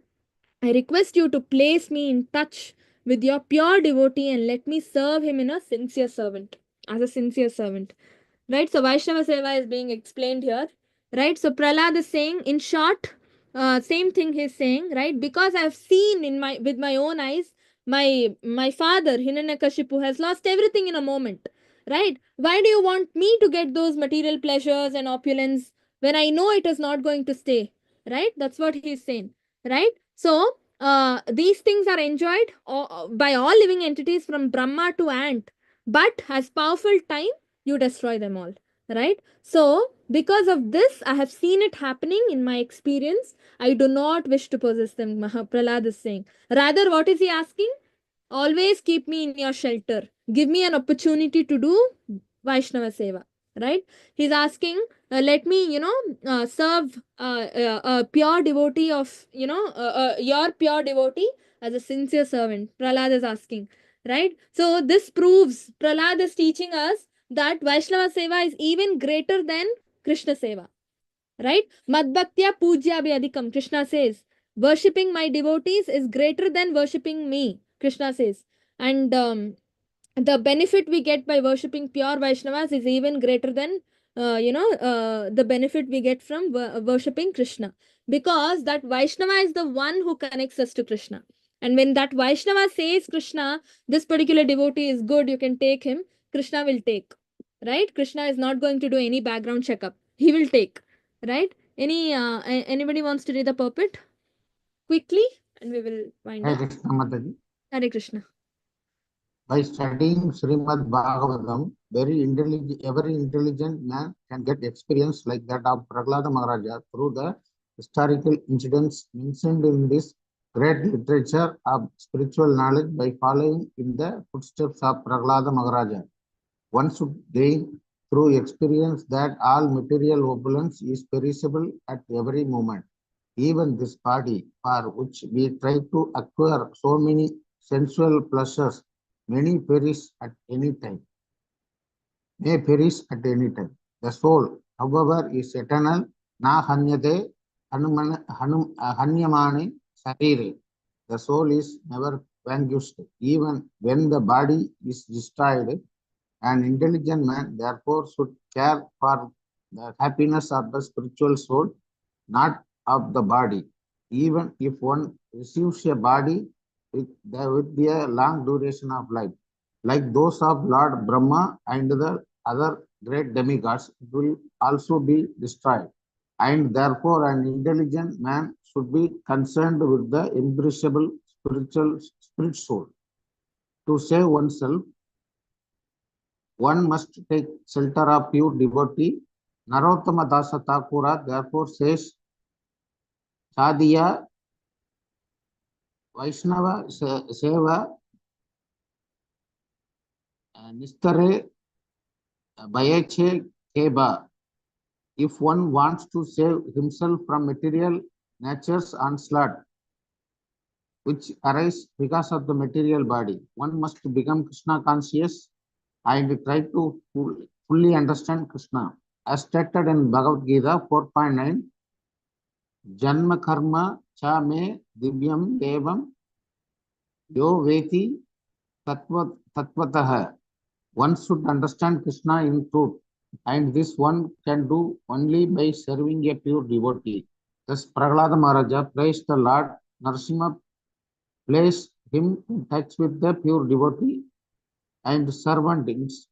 A: I request you to place me in touch with your pure devotee and let me serve him in a sincere servant, as a sincere servant. Right, so Vaishnava Seva is being explained here. Right, so Prahlad is saying, in short, same thing he's saying, right? Because I've seen with my own eyes, my father Hiranyakashipu has lost everything in a moment. Right, why do you want me to get those material pleasures and opulence when I know it is not going to stay? Right, that's what he's saying. Right, so these things are enjoyed by all living entities from Brahma to ant, but as powerful time, you destroy them all. Right, so because of this, I have seen it happening in my experience. I do not wish to possess them. Prahlad is saying, rather, what is he asking? Always keep me in your shelter, give me an opportunity to do Vaishnava Seva. Right, he's asking, let me serve a pure devotee of your pure devotee as a sincere servant. Prahlad is asking. Right, so this proves, Prahlad is teaching us that Vaishnava Seva is even greater than Krishna Seva. Right, Madbhaktya Pujya Adhikam, Krishna says, worshipping my devotees is greater than worshipping me, Krishna says. And the benefit we get by worshipping pure Vaishnavas is even greater than the benefit we get from worshipping Krishna, because that Vaishnava is the one who connects us to Krishna. And when that Vaishnava says, Krishna, this particular devotee is good, you can take him, Krishna will take. Right, Krishna is not going to do any background checkup, he will take. Right, anybody wants to read the purport quickly and we will wind up. Hare Krishna.
C: By studying Srimad Bhagavatam, every intelligent man can get experience like that of Prahlad Maharaj through the historical incidents mentioned in this great literature of spiritual knowledge. By following in the footsteps of Prahlad Maharaj, one should gain through experience that all material opulence is perishable at every moment. Even this body, for which we try to acquire so many sensual pleasures, many perish at any time. May perish at any time. The soul, however, is eternal. Na hanyate hanyamane sarire. The soul is never vanquished, even when the body is destroyed. An intelligent man, therefore, should care for the happiness of the spiritual soul, not of the body. Even if one receives a body there would be a long duration of life, like those of Lord Brahma and the other great demigods, it will also be destroyed. And therefore, an intelligent man should be concerned with the imperishable spirit soul. To save oneself, one must take shelter of pure devotee. Narottama Dasa Thakura therefore says, Sadhya Vaishnava Seva Nistare Bayeche Keba. If one wants to save himself from material nature's onslaught, which arise because of the material body, one must become Krishna conscious and try to fully understand Krishna. as stated in Bhagavad Gita 4.9, Janma karma cha me divyam devam yo veti tatvatah. One should understand Krishna in truth, and this one can do only by serving a pure devotee. Thus, Prahlad Maharaja praised the Lord Narasimha, placed him in touch with the pure devotee and servant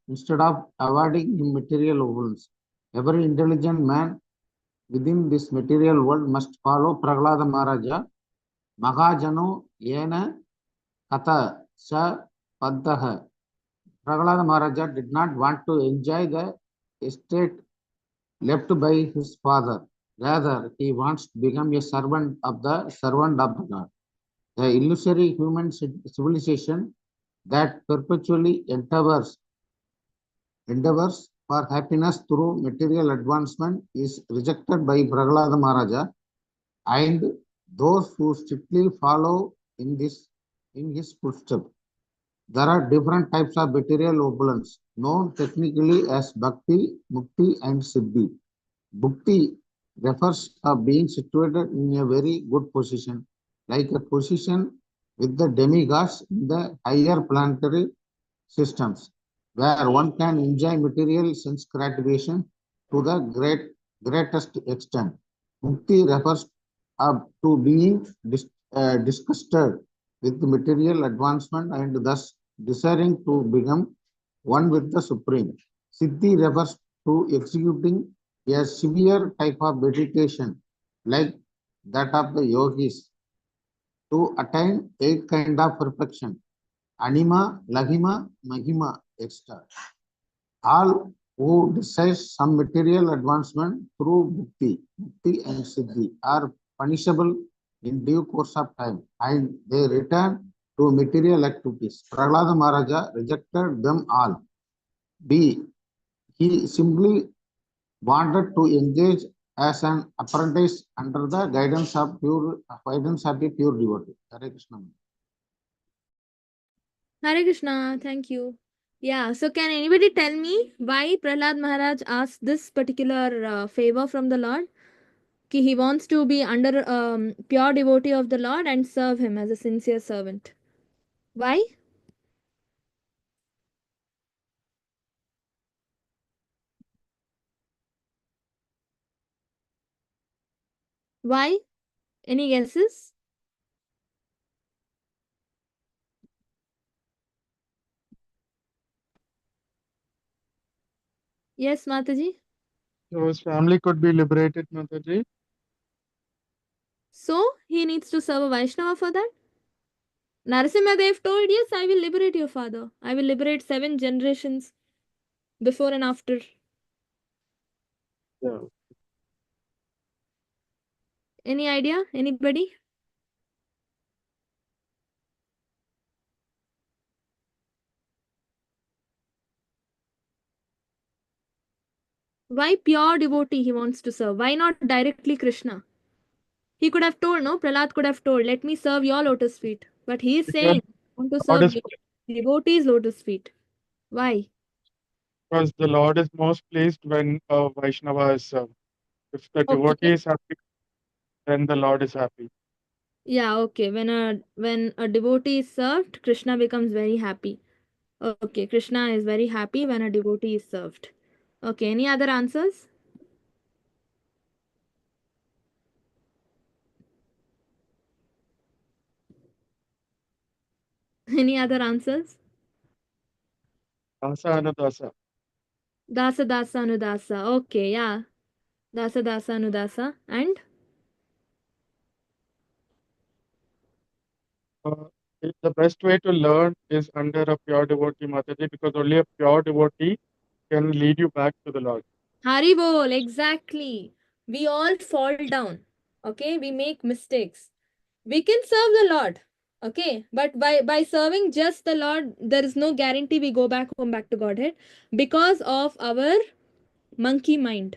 C: instead of avoiding him material opulence. Every intelligent man within this material world must follow Prahlad Maharaja. Mahajano yena kata sa paddaha. Prahlad Maharaja did not want to enjoy the estate left by his father. Rather, he wants to become a servant of the God. The illusory human civilization that perpetually endeavors for happiness through material advancement is rejected by Prahlad Maharaja, and those who strictly follow in his footsteps. There are different types of material opulence, known technically as Bhakti, Mukti, and Siddhi. Bhakti refers to being situated in a very good position, like a position with the demigods in the higher planetary systems, where one can enjoy material sense gratification to the greatest extent. Mukti refers to being disgusted with material advancement and thus desiring to become one with the Supreme. Siddhi refers to executing a severe type of meditation like that of the yogis to attain eight kind of perfection: Anima, Lahima, Mahima, etc. All who desire some material advancement through Mukti and Siddhi are punishable in due course of time, and they return to material activities. Prahlad Maharaja rejected them all. B. He simply wanted to engage as an apprentice under the guidance of a pure devotee. Hare Krishna.
A: Hare Krishna, thank you. Yeah, so can anybody tell me why Prahlad Maharaj asked this particular favor from the Lord? Ki he wants to be under pure devotee of the Lord and serve him as a sincere servant. Why? Why? Any guesses? Yes, Mataji.
B: So his family could be liberated, Mataji.
A: So he needs to serve a Vaishnava for that? Narasimhadev told, yes, I will liberate your father. I will liberate 7 generations before and after.
B: Yeah.
A: Any idea? Anybody? Why pure devotee he wants to serve? Why not directly Krishna? He could have told, no, Prahlad could have told, let me serve your lotus feet. But he is
B: Because
A: saying, I want to
B: Lord
A: serve
B: is
A: your devotee's lotus feet. Why?
B: because the Lord is most pleased when a Vaishnava is served. If the devotee
A: Okay.
B: is happy, then the Lord is happy.
A: Yeah, okay. When a devotee is served, Krishna becomes very happy. Okay, Krishna is very happy when a devotee is served. Okay, any other answers? Any other answers?
B: Dasa anadasa.
A: Dasa dasa anudasa. Okay, yeah. Dasa dasa anudasa. And
B: Uh, the best way to learn is under a pure devotee, Mataji, because only a pure devotee can lead you back to the Lord.
A: Hari bol, exactly. We all fall down. Okay, we make mistakes. We can serve the Lord. Okay, but by serving just the Lord, there is no guarantee we go back home back to Godhead because of our monkey mind.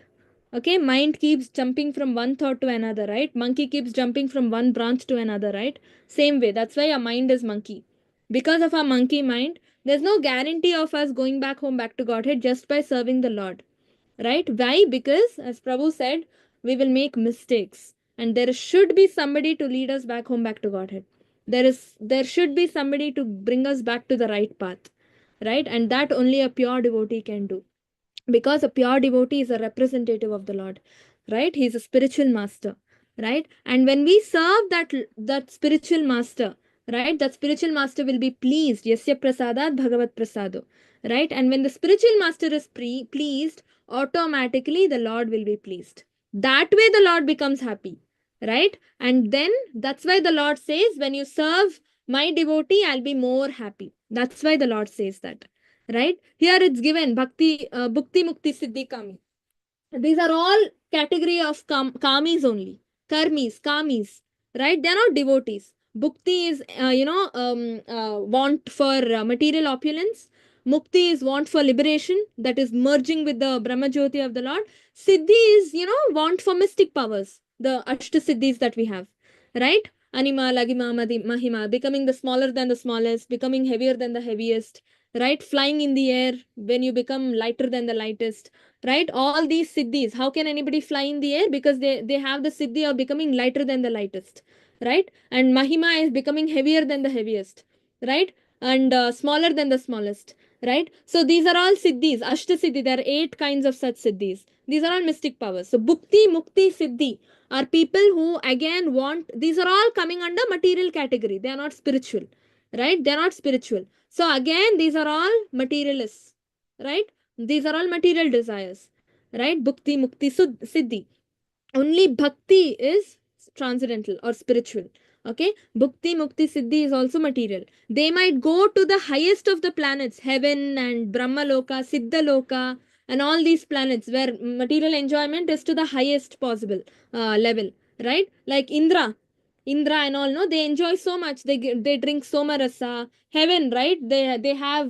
A: Okay, mind keeps jumping from one thought to another, right? Monkey keeps jumping from one branch to another, right? Same way. That's why our mind is monkey. Because of our monkey mind, there's no guarantee of us going back home back to Godhead just by serving the Lord. right? Why? Because as Prabhu said, we will make mistakes, and there should be somebody to lead us back home, back to Godhead. There should be somebody to bring us back to the right path, right? And that only a pure devotee can do, because a pure devotee is a representative of the Lord, right? He's a spiritual master, right? And when we serve that spiritual master, right, that spiritual master will be pleased. Yasya prasadat bhagavat prasado, right? And when the spiritual master is pleased, automatically the Lord will be pleased. That way the Lord becomes happy, right? And then that's why the Lord says, when you serve my devotee, I'll be more happy. That's why the Lord says that, right? Here it's given bhakti, bhukti, mukti, siddhi, kami. These are all category of kamis only, karmis, kamis, right? They're not devotees. Bhukti is, want for material opulence. Mukti is want for liberation, that is merging with the Brahma Jyoti of the Lord. Siddhi is, want for mystic powers, the Ashta Siddhis that we have, right? Anima, Lagima, Mahima, becoming the smaller than the smallest, becoming heavier than the heaviest, right? Flying in the air when you become lighter than the lightest, right? All these siddhis, how can anybody fly in the air? Because they have the siddhi of becoming lighter than the lightest, right? And Mahima is becoming heavier than the heaviest, right? And smaller than the smallest, right? So these are all siddhis, Ashta Siddhi. There are 8 kinds of such siddhis. These are all mystic powers. So Bhukti, Mukti, Siddhi are people who again want, these are all coming under material category. They are not spiritual, right? They are not spiritual. So again, these are all materialists, right? These are all material desires, right? Bhukti, Mukti, Siddhi. Only Bhakti is transcendental or spiritual. Okay? Bhukti, Mukti, Siddhi is also material. They might go to the highest of the planets, heaven and Brahma Loka, Siddha Loka, and all these planets where material enjoyment is to the highest possible level, right? Like Indra and all, no, they enjoy so much. They drink soma rasa. Heaven, right? They have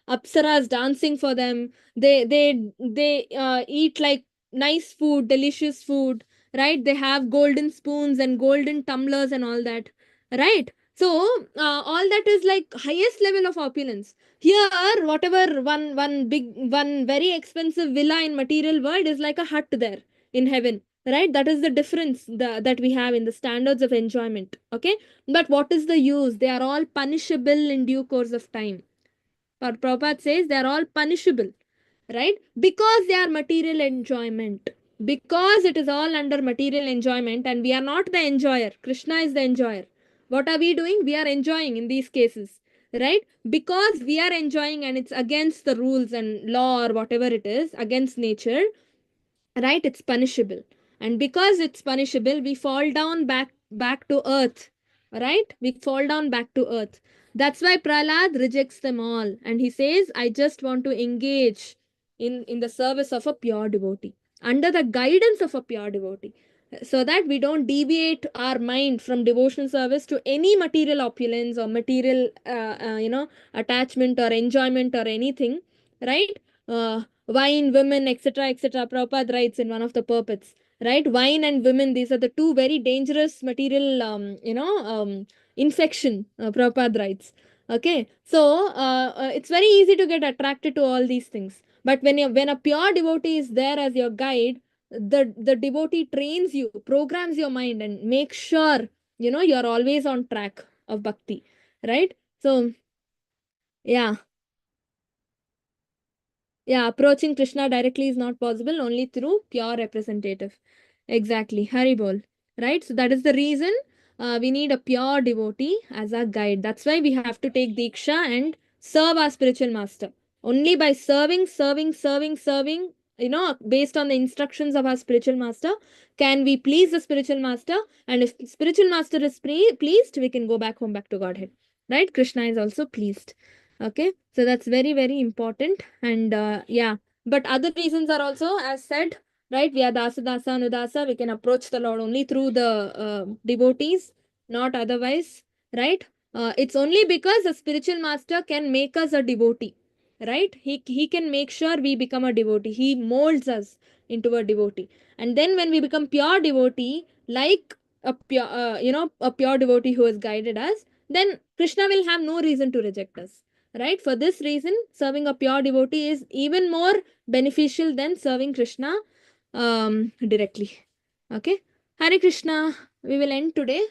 A: apsaras dancing for them. They eat like nice food, delicious food, right? They have golden spoons and golden tumblers and all that, right? So all that is like highest level of opulence. Here, whatever one very expensive villa in material world is like a hut there in heaven, right? That is the difference that we have in the standards of enjoyment. Okay, but what is the use? They are all punishable in due course of time. Prabhupada says they are all punishable, right? Because they are material enjoyment, because it is all under material enjoyment, and we are not the enjoyer. Krishna is the enjoyer. What are we doing? We are enjoying in these cases, right? Because we are enjoying and it's against the rules and law or whatever it is, against nature, right? It's punishable. And because it's punishable, we fall down back to earth, right? We fall down back to earth. That's why Prahlad rejects them all, and he says, I just want to engage in the service of a pure devotee, under the guidance of a pure devotee, so that we don't deviate our mind from devotional service to any material opulence or material attachment or enjoyment or anything, right? Wine, women, etc., etc. Prabhupada writes in one of the purports, right? Wine and women, these are the two very dangerous material, infection, Prabhupada writes. Okay, so it's very easy to get attracted to all these things. But when a pure devotee is there as your guide, the devotee trains you, programs your mind, and makes sure you're always on track of bhakti, right? So yeah. Yeah, approaching Krishna directly is not possible, only through pure representative. Exactly. Haribol. Right? So that is the reason we need a pure devotee as our guide. That's why we have to take Diksha and serve our spiritual master. Only by serving, based on the instructions of our spiritual master, can we please the spiritual master. And if spiritual master is pleased, we can go back home, back to Godhead. Right? Krishna is also pleased. Okay, so that's very, very important. And yeah, but other reasons are also, as said, right? We are dasa dasa anudasa. We can approach the Lord only through the devotees, not otherwise, right? It's only because a spiritual master can make us a devotee, right? He can make sure we become a devotee. He molds us into a devotee, and then when we become pure devotee, like a pure, a pure devotee who has guided us, then Krishna will have no reason to reject us, right? For this reason, serving a pure devotee is even more beneficial than serving Krishna directly. Okay, Hare Krishna. We will end today.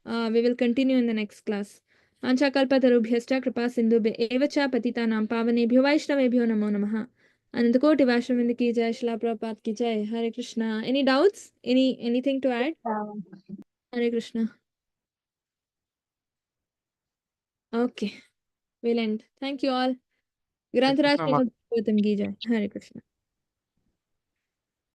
A: We will continue in the next class. Anchakalpatarubhyascha kripa sindhubhya eva cha patitanam pavanebhyo vaishnavebhyo namo namaha. Anandakoti Vaishnavinda ki jai, Shila Prabhupada ki jai. Hare Krishna. Any doubts? Anything to add? Hare Krishna. Okay, we'll end. Thank you all.
B: Hare
A: Grantaraj
B: Krishna, Ma-
A: Srimad Bhagavatam ki jai. Hare Krishna.